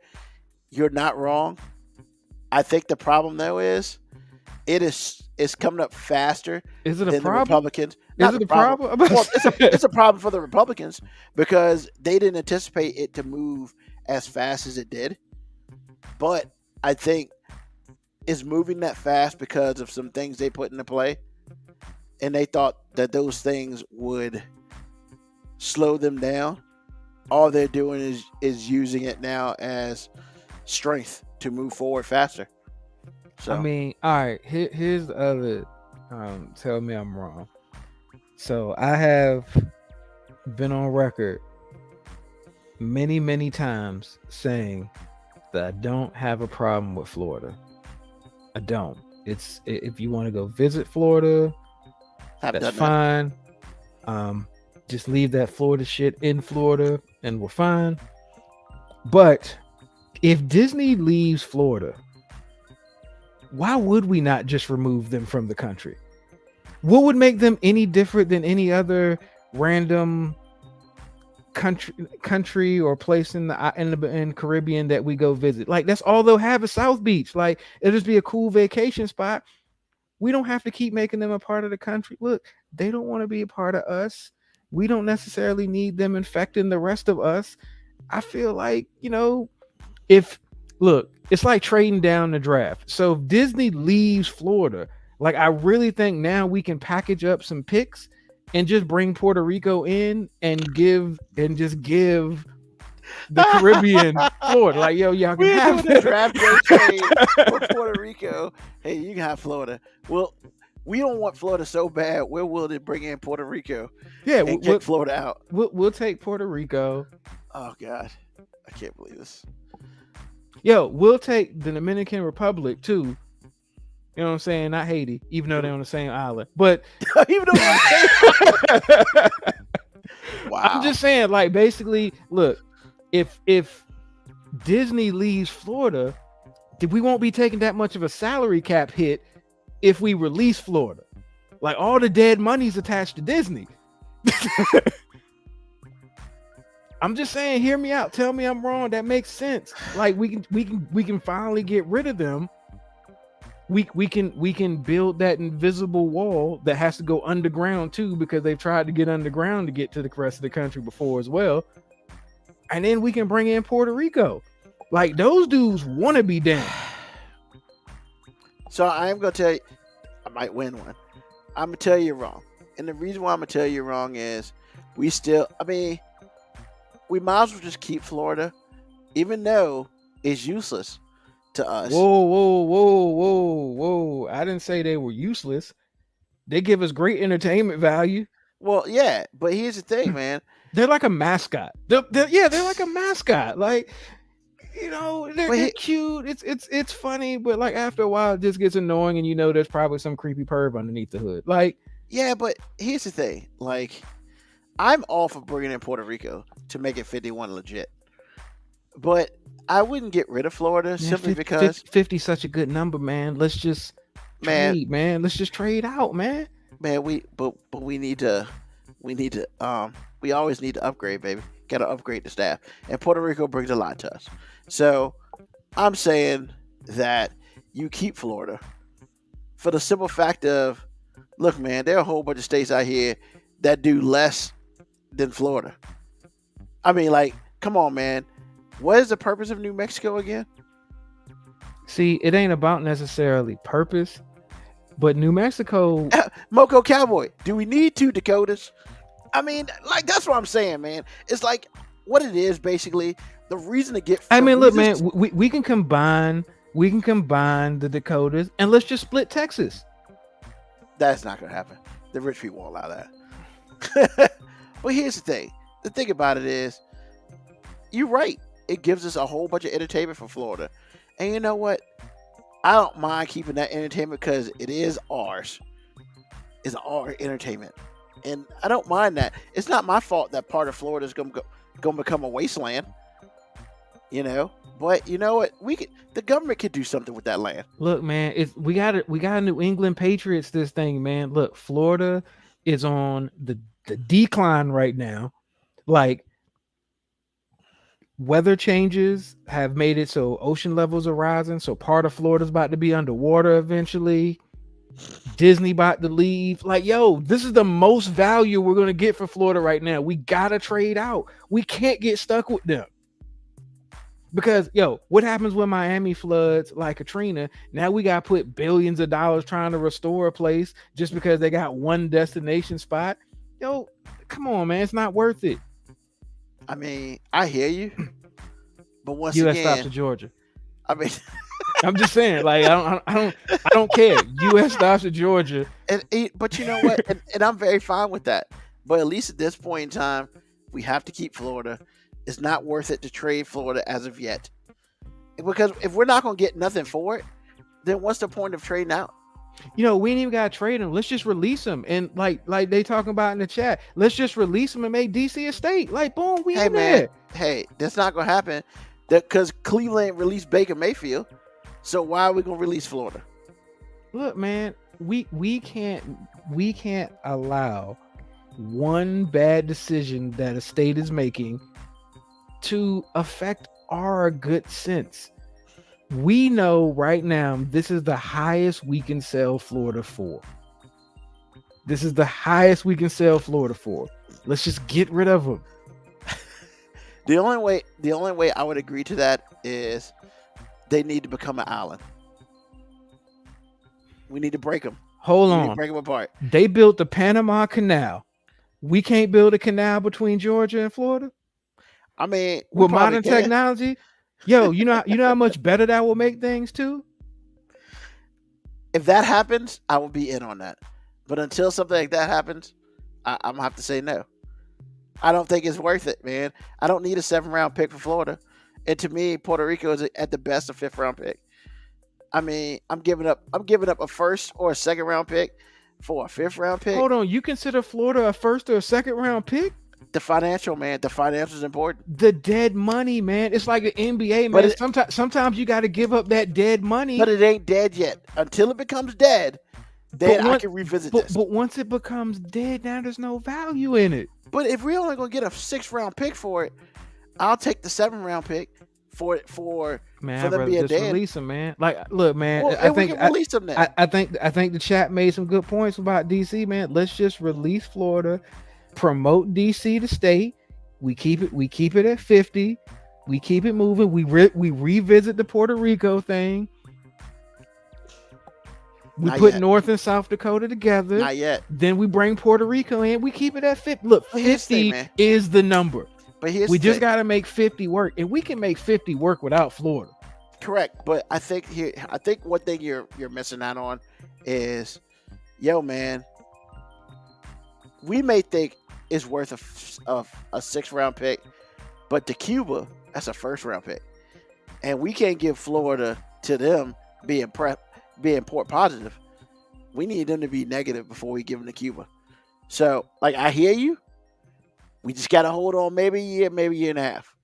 You're not wrong. I think the problem though is it's coming up faster. Is it a than problem? The Republicans. Is it a problem? Well, it's a problem for the Republicans because they didn't anticipate it to move as fast as it did. But I think it's moving that fast because of some things they put into play, and they thought that those things would slow them down. All they're doing is using it now as strength to move forward faster. So I mean, all right, here's the other tell me I'm wrong. So I have been on record many times saying that I don't have a problem with Florida. I don't. It's, if you want to go visit Florida, that's fine. Just leave that Florida shit in Florida and we're fine. But if Disney leaves Florida, why would we not just remove them from the country? What would make them any different than any other random country or place in the Caribbean that we go visit? Like, that's all they'll have is South Beach. Like, it'll just be a cool vacation spot. We don't have to keep making them a part of the country. Look, they don't want to be a part of us. We don't necessarily need them infecting the rest of us. I feel like, it's like trading down the draft. So if Disney leaves Florida, like, I really think now we can package up some picks and just bring Puerto Rico in and just give the Caribbean Florida. Like, yo, y'all can have the draft day trade for Puerto Rico. Hey, you can have Florida. Well, we don't want Florida so bad. We're willing to bring in Puerto Rico. Yeah, and kick Florida out. We'll take Puerto Rico. Oh God, I can't believe this. Yo, we'll take the Dominican Republic too. You know what I'm saying? Not Haiti, even though they're on the same island. But even though they're on the same wow. I'm just saying, like, basically, look, if Disney leaves Florida, we won't be taking that much of a salary cap hit if we release Florida. Like, all the dead money's attached to Disney. I'm just saying, hear me out. Tell me I'm wrong. That makes sense. Like, we can finally get rid of them. We can build that invisible wall that has to go underground too, because they've tried to get underground to get to the rest of the country before as well. And then we can bring in Puerto Rico. Like those dudes want to be down. So I am gonna tell you, I might win one. I'm gonna tell you wrong, and the reason why I'm gonna tell you wrong is we might as well just keep Florida, even though it's useless to us. Whoa! I didn't say they were useless. They give us great entertainment value. Well, yeah, but here's the thing, man. They're like a mascot. They're like a mascot. Like, you know, they're cute. It's funny, but like after a while, it just gets annoying, and you know, there's probably some creepy perv underneath the hood. Like, yeah, but here's the thing. Like, I'm all for bringing in Puerto Rico to make it 51 legit, but I wouldn't get rid of Florida simply because 50 such a good number, man. Let's just trade, man. Let's just trade out, man. Man, we need to we always need to upgrade, baby. Got to upgrade the staff, and Puerto Rico brings a lot to us. So I'm saying that you keep Florida for the simple fact of, look, man, there are a whole bunch of states out here that do less than Florida. I mean, like, come on, man. What is the purpose of New Mexico again? See, it ain't about necessarily purpose, but New Mexico... Moco Cowboy, do we need 2 Dakotas? I mean, like, that's what I'm saying, man. It's like, what it is, basically, the reason to get... I mean, look, man, we can combine the Dakotas, and let's just split Texas. That's not going to happen. The rich people won't allow that. But here's the thing. The thing about it is, you're right. It gives us a whole bunch of entertainment for Florida. And you know what? I don't mind keeping that entertainment because it is ours. It's our entertainment. And I don't mind that. It's not my fault that part of Florida is going to become a wasteland. You know? But you know what? The government could do something with that land. Look, man, we got New England Patriots this thing, man. Look, Florida is on the decline right now. Like, weather changes have made it so ocean levels are rising. So part of Florida's about to be underwater eventually. Disney about to leave. Like, yo, this is the most value we're going to get for Florida right now. We got to trade out. We can't get stuck with them. Because, yo, what happens when Miami floods like Katrina? Now we got to put billions of dollars trying to restore a place just because they got one destination spot. Yo, come on, man. It's not worth it. I mean, I hear you, but once U.S. again, stops to Georgia. I mean, I'm just saying, like, I don't care. U.S. stops to Georgia, but you know what? and I'm very fine with that. But at least at this point in time, we have to keep Florida. It's not worth it to trade Florida as of yet, because if we're not gonna get nothing for it, then what's the point of trading out? You know, we ain't even gotta trade them. Let's just release them. And like they talking about in the chat, let's just release them and make DC a state. Like, boom, we in there. Hey, that's not gonna happen. Because Cleveland released Baker Mayfield. So why are we gonna release Florida? Look, man, we can't allow one bad decision that a state is making to affect our good sense. We know right now this is the highest we can sell Florida for. This is the highest we can sell Florida for. Let's just get rid of them. The only way I would agree to that is they need to become an island. We need to break them. Hold on. Break them apart. They built the Panama Canal. We can't build a canal between Georgia and Florida? I mean, with modern technology? Yo, you know how much better that will make things too? If that happens, I will be in on that. But until something like that happens, I'm going to have to say no. I don't think it's worth it, man. I don't need a 7th-round pick for Florida. And to me, Puerto Rico is at the best a 5th-round pick. I mean, I'm giving up a 1st or a 2nd-round pick for a 5th-round pick. Hold on, you consider Florida a 1st or a 2nd-round pick? The financial, man. The financial is important. The dead money, man. It's like the NBA, man. Sometimes you got to give up that dead money. But it ain't dead yet. Until it becomes dead, then I can revisit this. But once it becomes dead, now there's no value in it. But if we're only going to get a 6th-round pick for it, I'll take the 7th-round pick for them being dead. Release them, man. Like, look, man. Well, I think release them now. I think the chat made some good points about DC, man. Let's just release Florida. Promote DC to state. We keep it at 50. We keep it moving. We revisit the Puerto Rico thing. We Not put yet. North and South Dakota together. Not yet. Then we bring Puerto Rico in. We keep it at 50. Look, But here's the 50 thing, man. is the number. But here's We the just thing. got to make 50 work, and we can make 50 work without Florida. Correct, but I think one thing you're missing out on is, yo, man, we may think it's worth a 6th round pick, but to Cuba, that's a 1st round pick, and we can't give Florida to them being port positive. We need them to be negative before we give them to Cuba. So, like, I hear you. We just got to hold on maybe a year and a half,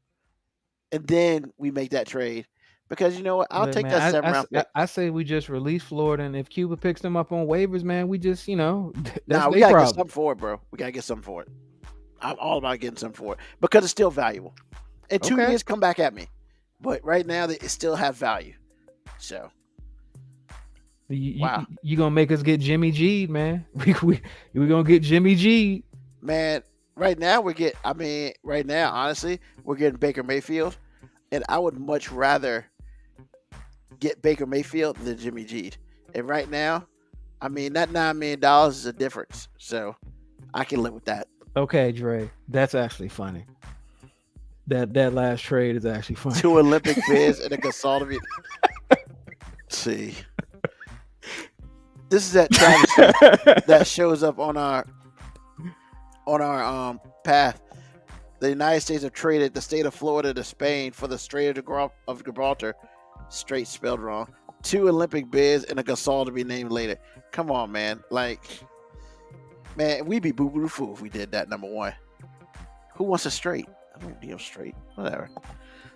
and then we make that trade. Because you know what? I'll Look, take man, that 7th round pick. I say we just release Florida, and if Cuba picks them up on waivers, man, we just, that's Nah, we their gotta get problem. something for it, bro. We gotta get something for it. I'm all about getting something for it because it's still valuable. In 2 Okay. years, come back at me. But right now, it still have value. So Wow. You gonna make us get Jimmy G, man? We gonna get Jimmy G. man, right now honestly, we're getting Baker Mayfield, and I would much rather get Baker Mayfield than Jimmy G. And right now, that $9 million is a difference. So I can live with that. Okay, Dre, that's actually funny. That last trade is actually funny. 2 Olympic bids and a Gasol. See, this is that travesty that shows up on our path. The United States have traded the state of Florida to Spain for the Strait of Gibraltar. Straight spelled wrong. 2 Olympic bids and a Gasol to be named later. Come on, man. Man, we'd be boo-boo fool if we did that, number one. Who wants a straight? I don't need a straight. Whatever.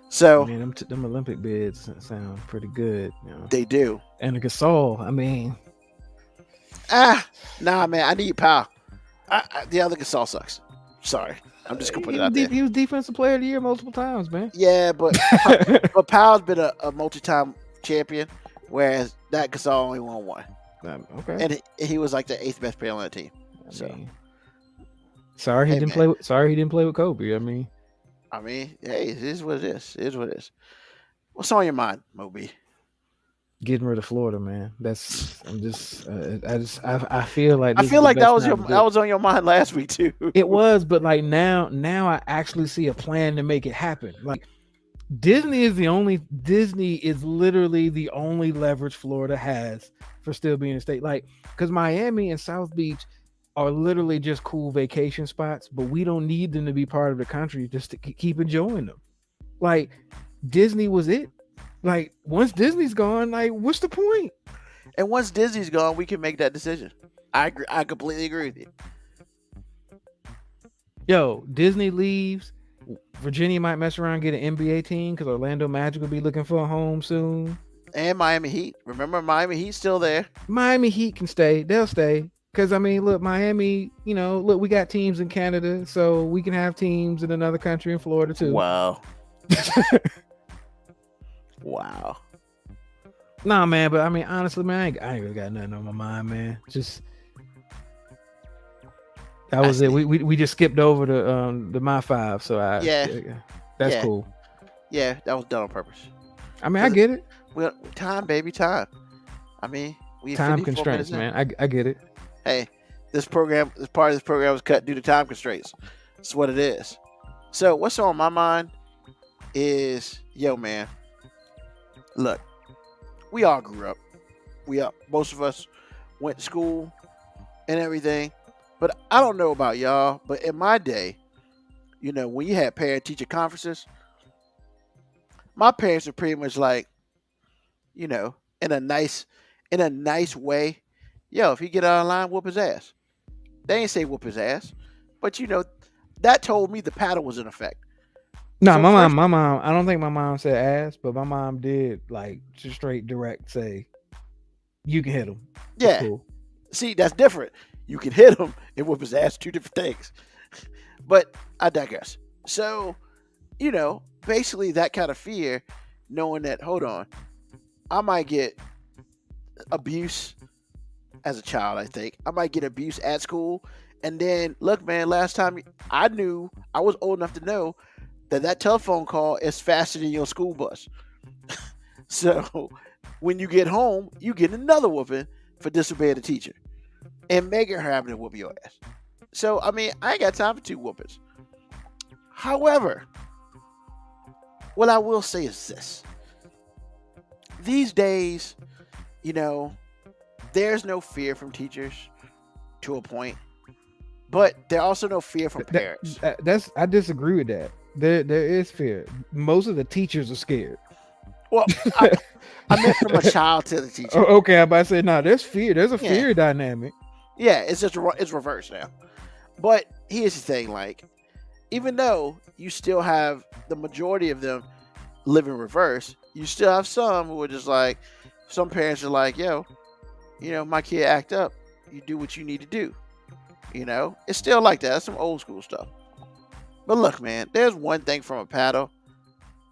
So, Man, them Olympic bids sound pretty good. they do. And the Gasol, Nah, man. I need Powell. The other Gasol sucks. Sorry. I'm just going to put it out there. He was Defensive Player of the Year multiple times, man. Yeah, but Powell's been a multi-time champion, whereas that Gasol only won one. Okay. And he was like the 8th best player on the team. Sorry he Hey, didn't man. play. Sorry he didn't play with Kobe. Hey, it is what it is. It is what it is. What's on your mind, Moby? Getting rid of Florida, man. I feel like I this feel is like the that best was time to do that was on your mind last week too. It was, but like now I actually see a plan to make it happen. Like Disney is literally the only leverage Florida has for still being a state. Like, because Miami and South Beach are literally just cool vacation spots, but we don't need them to be part of the country just to keep enjoying them. Like Disney was it. Like once Disney's gone, like what's the point? And once Disney's gone, we can make that decision. I agree. I completely agree with you. Yo, Disney leaves. Virginia might mess around and get an NBA team because Orlando Magic will be looking for a home soon. And Miami Heat. Remember, Miami Heat's still there. Miami Heat can stay. They'll stay. Because, look, Miami, look, we got teams in Canada, so we can have teams in another country in Florida, too. Wow. Wow. Nah, man, but, honestly, man, I ain't really got nothing on my mind, man. Just, that was it. We just skipped over the My Five, so that's cool. Yeah, that was done on purpose. I get it. Well, time, baby, time. We Time constraints, man. I get it. Hey, this part of this program was cut due to time constraints. That's what it is. So what's on my mind is, yo, man, look, we all grew up. Most of us went to school and everything. But I don't know about y'all, but in my day, when you had parent-teacher conferences, my parents were pretty much like, in a nice way, yo, if he get out of line, whoop his ass. They ain't say whoop his ass, but that told me the paddle was in effect. No, So my mom. I don't think my mom said ass, but my mom did like just straight direct say, "You can hit him." Yeah. Cool. See, that's different. You can hit him and whoop his ass, 2 different things. But I digress. So, basically that kind of fear, knowing that, hold on, I might get abuse as a child, I think. I might get abuse at school. And then, look, man, last time I was old enough to know that telephone call is faster than your school bus. So when you get home, you get another whooping for disobeying the teacher and making her have to whoop your ass. So I mean, I ain't got time for 2 whoopings. However, what I will say is this: these days, there's no fear from teachers to a point, but there's also no fear from parents. I disagree with that. There is fear. Most of the teachers are scared. Well, I meant from a child to the teacher. Oh, okay, I'm about to say, no, there's fear. There's a fear dynamic. Yeah, it's reversed now. But here's the thing: like, even though you still have the majority of them live in reverse, you still have some who are just like, some parents are like, yo, my kid act up. You do what you need to do. It's still like that. That's some old school stuff. But look, man, there's one thing from a paddle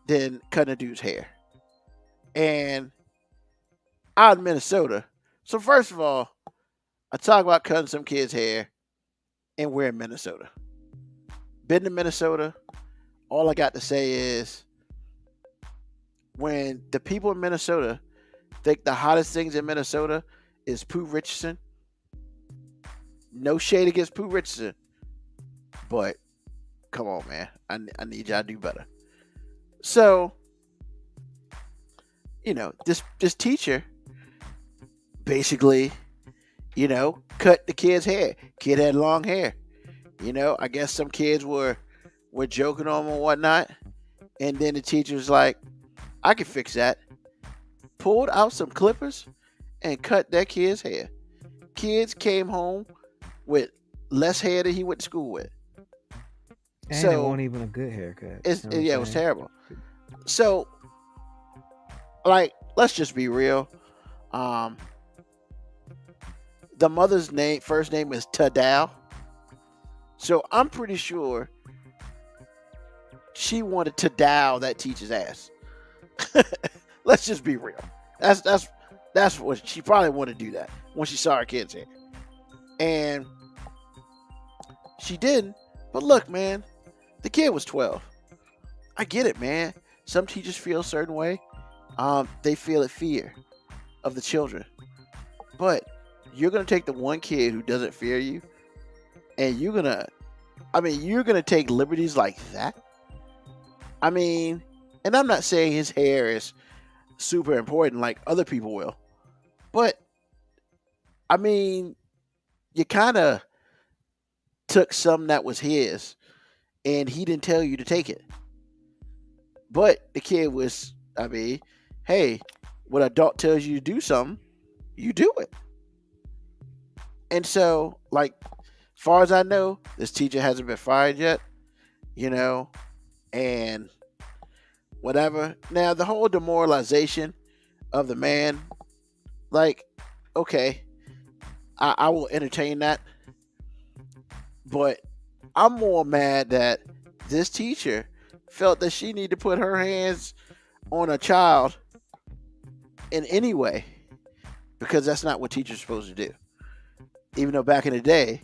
than cutting a dude's hair. And out in Minnesota. So first of all, I talk about cutting some kid's hair, and we're in Minnesota. Been to Minnesota. All I got to say is, when the people in Minnesota think the hottest things in Minnesota is Pooh Richardson, no shade against Pooh Richardson, but come on, man. I need y'all to do better. So, this teacher basically, cut the kid's hair. Kid had long hair. I guess some kids were joking on him and whatnot. And then the teacher was like, I can fix that. Pulled out some clippers and cut that kid's hair. Kids came home with less hair than he went to school with. And it wasn't even a good haircut. It was terrible. So, like, let's just be real. The mother's first name is Tadal. So I'm pretty sure she wanted to dial that teacher's ass. Let's just be real. That's what she probably wanted to do, that when she saw her kids hair. And she didn't. But look, man, the kid was 12. I get it, man. Some teachers feel a certain way. They feel a fear of the children. But you're going to take the one kid who doesn't fear you, and you're going to take liberties like that? I mean, and I'm not saying his hair is super important like other people will, but I mean, you kind of took something that was his, and he didn't tell you to take it. But the kid was, hey, when an adult tells you to do something, you do it. And so, like, far as I know, this teacher hasn't been fired yet, and whatever. Now, the whole demoralization of the man, like, okay, I will entertain that. But I'm more mad that this teacher felt that she needed to put her hands on a child in any way, because that's not what teachers are supposed to do. Even though back in the day,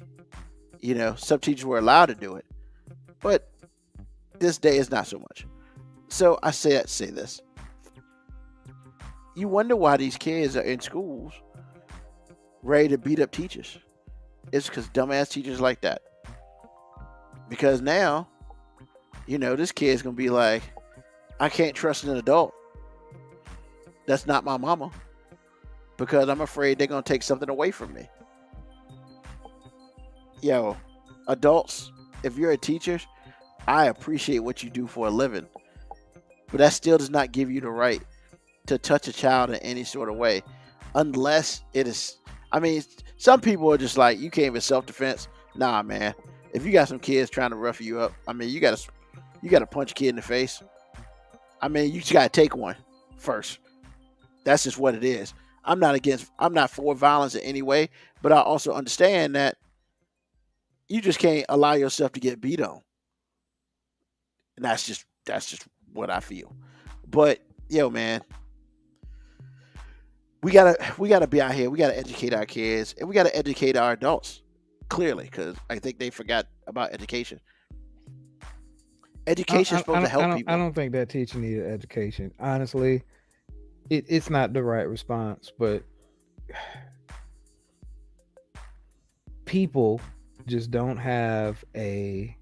some teachers were allowed to do it, but this day is not so much. So I say this. You wonder why these kids are in schools ready to beat up teachers. It's because dumbass teachers like that. Because now, this kid's going to be like, I can't trust an adult that's not my mama, because I'm afraid they're going to take something away from me. Yo, adults, if you're a teacher, I appreciate what you do for a living, but that still does not give you the right to touch a child in any sort of way, unless it is, some people are just like, you can't even self-defense. Nah, man. If you got some kids trying to rough you up, you gotta punch a kid in the face. You just gotta take one first. That's just what it is. I'm not for violence in any way, but I also understand that you just can't allow yourself to get beat on. And that's just what I feel. But yo, man, we gotta be out here. We gotta educate our kids, and we gotta educate our adults, clearly, because I think they forgot about education. Education is supposed to help people. I don't think that teacher needed education. Honestly, it's not the right response, but people just don't have a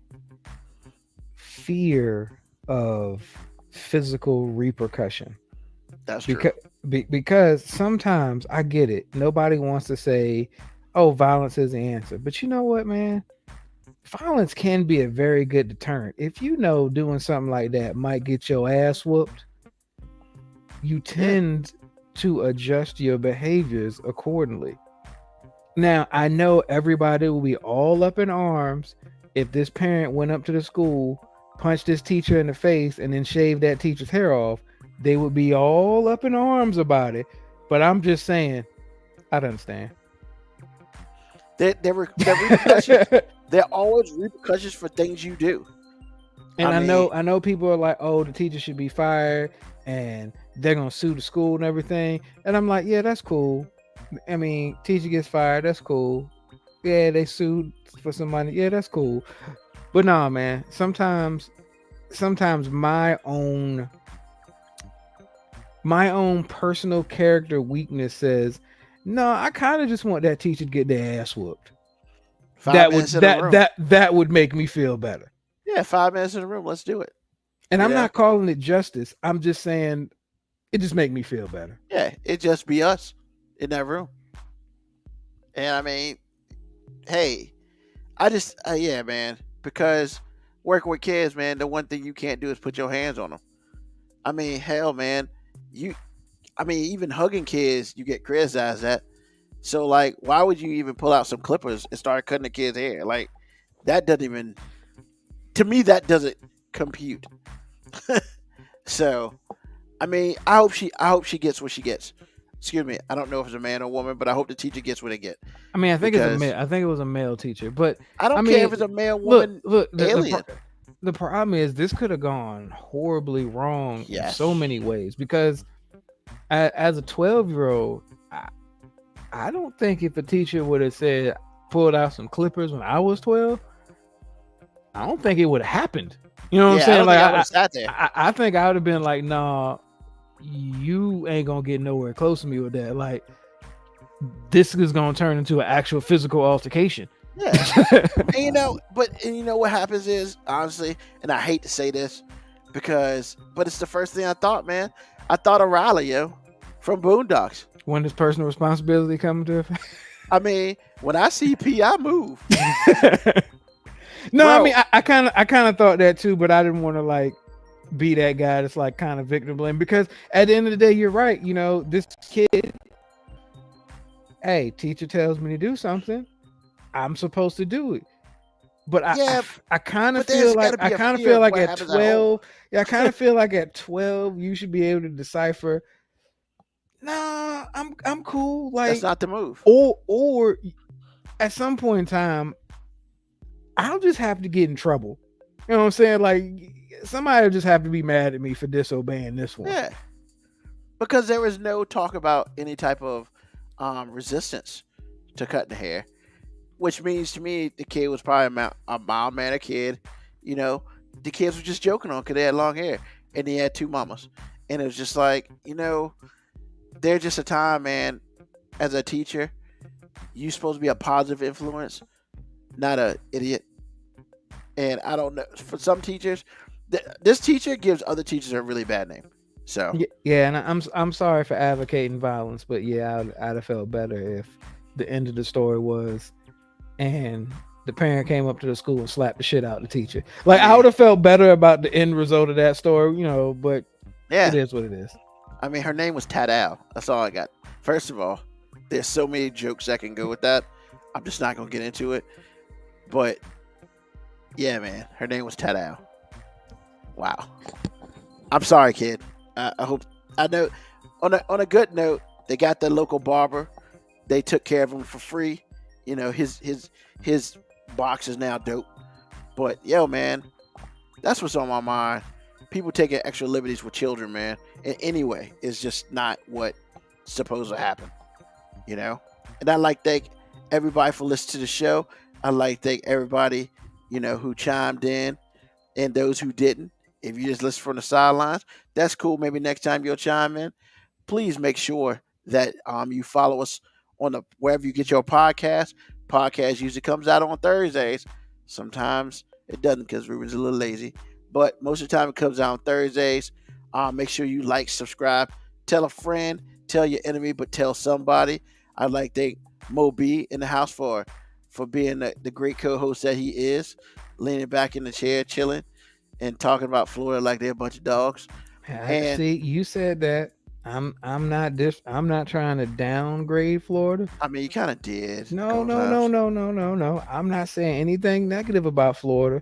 fear of physical repercussion. That's true. Because sometimes I get it. Nobody wants to say, "Oh, violence is the answer." But you know what, man? Violence can be a very good deterrent. If you know doing something like that might get your ass whooped, you tend to adjust your behaviors accordingly. Now, I know everybody will be all up in arms if this parent went up to the school, punched this teacher in the face, and then shaved that teacher's hair off. They would be all up in arms about it. But I'm just saying, I'd understand. There repercussions. There are always repercussions for things you do. And I know people are like, "Oh, the teacher should be fired and they're gonna sue the school and everything." And I'm like, yeah, that's cool. I mean, teacher gets fired, that's cool. Yeah, they sued for some money. Yeah, that's cool. But nah, man, sometimes my own personal character weakness says, no, I kind of just want that teacher to get their ass whooped. That would make me feel better. Yeah, 5 minutes in the room. Let's do it. And I'm not calling it justice. I'm just saying it just make me feel better. Yeah, it just be us in that room. And I mean, hey, I just yeah, man, because working with kids, man, the one thing you can't do is put your hands on them. I mean, hell, man, even hugging kids, you get criticized at. So, like, why would you even pull out some clippers and start cutting the kid's hair? Like, that doesn't even, to me, that doesn't compute. So, I mean, I hope she gets what she gets. Excuse me, I don't know if it's a man or woman, but I hope the teacher gets what they get. I mean, I think it was a male teacher, but I don't care if it's a male, woman, alien. The problem is this could have gone horribly wrong in so many ways, because as a 12-year-old, I don't think if a teacher would have said, pulled out some clippers when I was 12, I don't think it would have happened. You know what I'm saying? I think I would have been like, nah, you ain't gonna get nowhere close to me with that. Like, this is gonna turn into an actual physical altercation. Yeah. and you know what happens is, honestly, and I hate to say this but it's the first thing I thought, man. I thought of Riley, from Boondocks. When does personal responsibility come into effect? I mean, when I see P, I move. No, bro. I mean, I kind of thought that too, but I didn't want to like be that guy that's like kind of victim blame, because at the end of the day, you're right. You know, this kid, hey, teacher tells me to do something, I'm supposed to do it. But I kind of feel like at 12, I kind of feel like at 12 you should be able to decipher. Nah, I'm cool. Like, that's not the move. Or at some point in time, I'll just have to get in trouble. You know what I'm saying? Like, somebody will just have to be mad at me for disobeying this one. Yeah, because there was no talk about any type of resistance to cutting the hair, which means to me the kid was probably a mild-mannered kid. You know, the kids were just joking on because they had long hair, and he had 2 mamas, and it was just like, there's just a time, man, as a teacher, you're supposed to be a positive influence, not an idiot. And I don't know, for some teachers, this teacher gives other teachers a really bad name. So yeah, and I'm sorry for advocating violence, but yeah, I'd have felt better if the end of the story was, and the parent came up to the school and slapped the shit out of the teacher. Like, I would have felt better about the end result of that story, but it is what it is. I mean, her name was Tadal. That's all I got. First of all, there's so many jokes that can go with that. I'm just not going to get into it. But, yeah, man, her name was Tadal. Wow. I'm sorry, kid. I know. On a good note, they got the local barber. They took care of him for free. His box is now dope. But, yo, man, that's what's on my mind. People taking extra liberties with children, man. And anyway, it's just not what's supposed to happen, And I'd like to thank everybody for listening to the show. I'd like to thank everybody, who chimed in and those who didn't. If you just listen from the sidelines, that's cool. Maybe next time you'll chime in. Please make sure that you follow us on wherever you get your podcast. Podcast usually comes out on Thursdays. Sometimes it doesn't because Ruben's a little lazy. But most of the time it comes out on Thursdays. Make sure you like, subscribe, tell a friend, tell your enemy, but tell somebody. I'd like to thank Mo B in the house for being the great co-host that he is, leaning back in the chair, chilling, and talking about Florida like they're a bunch of dogs. And see, you said that. I'm not trying to downgrade Florida. I mean, you kind of did. No. I'm not saying anything negative about Florida.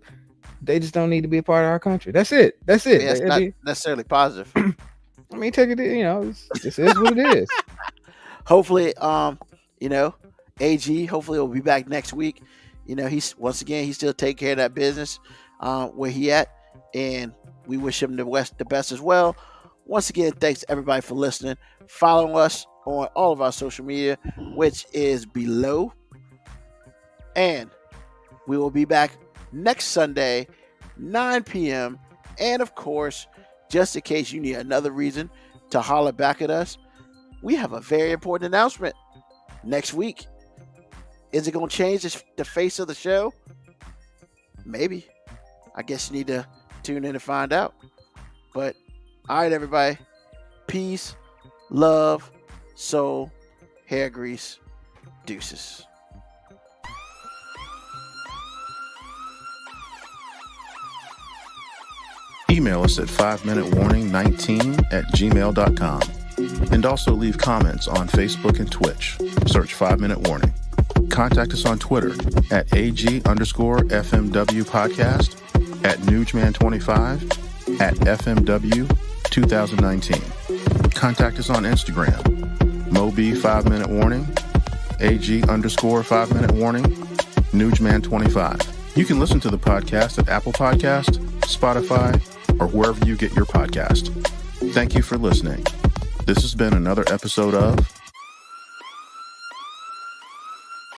They just don't need to be a part of our country. That's it. Yeah, it's not necessarily positive. I mean, take it. This is what it is. Hopefully, AG. Hopefully, will be back next week. He's still taking care of that business where he at, and we wish him the best as well. Once again, thanks everybody for listening. Follow us on all of our social media, which is below. And we will be back next Sunday, 9 p.m. And of course, just in case you need another reason to holler back at us, we have a very important announcement next week. Is it going to change the face of the show? Maybe. I guess you need to tune in to find out. But all right, everybody. Peace, love, soul, hair grease, deuces. Email us at 5minutewarning19@gmail.com. And also leave comments on Facebook and Twitch. Search 5 Minute Warning. Contact us on Twitter at AG_FMW podcast, at Newsman25, at FMW 2019. Contact us on Instagram, Moby 5 Minute Warning, AG_5 Minute Warning, Newsman25. You can listen to the podcast at Apple Podcast, Spotify, or wherever you get your podcast. Thank you for listening. This has been another episode of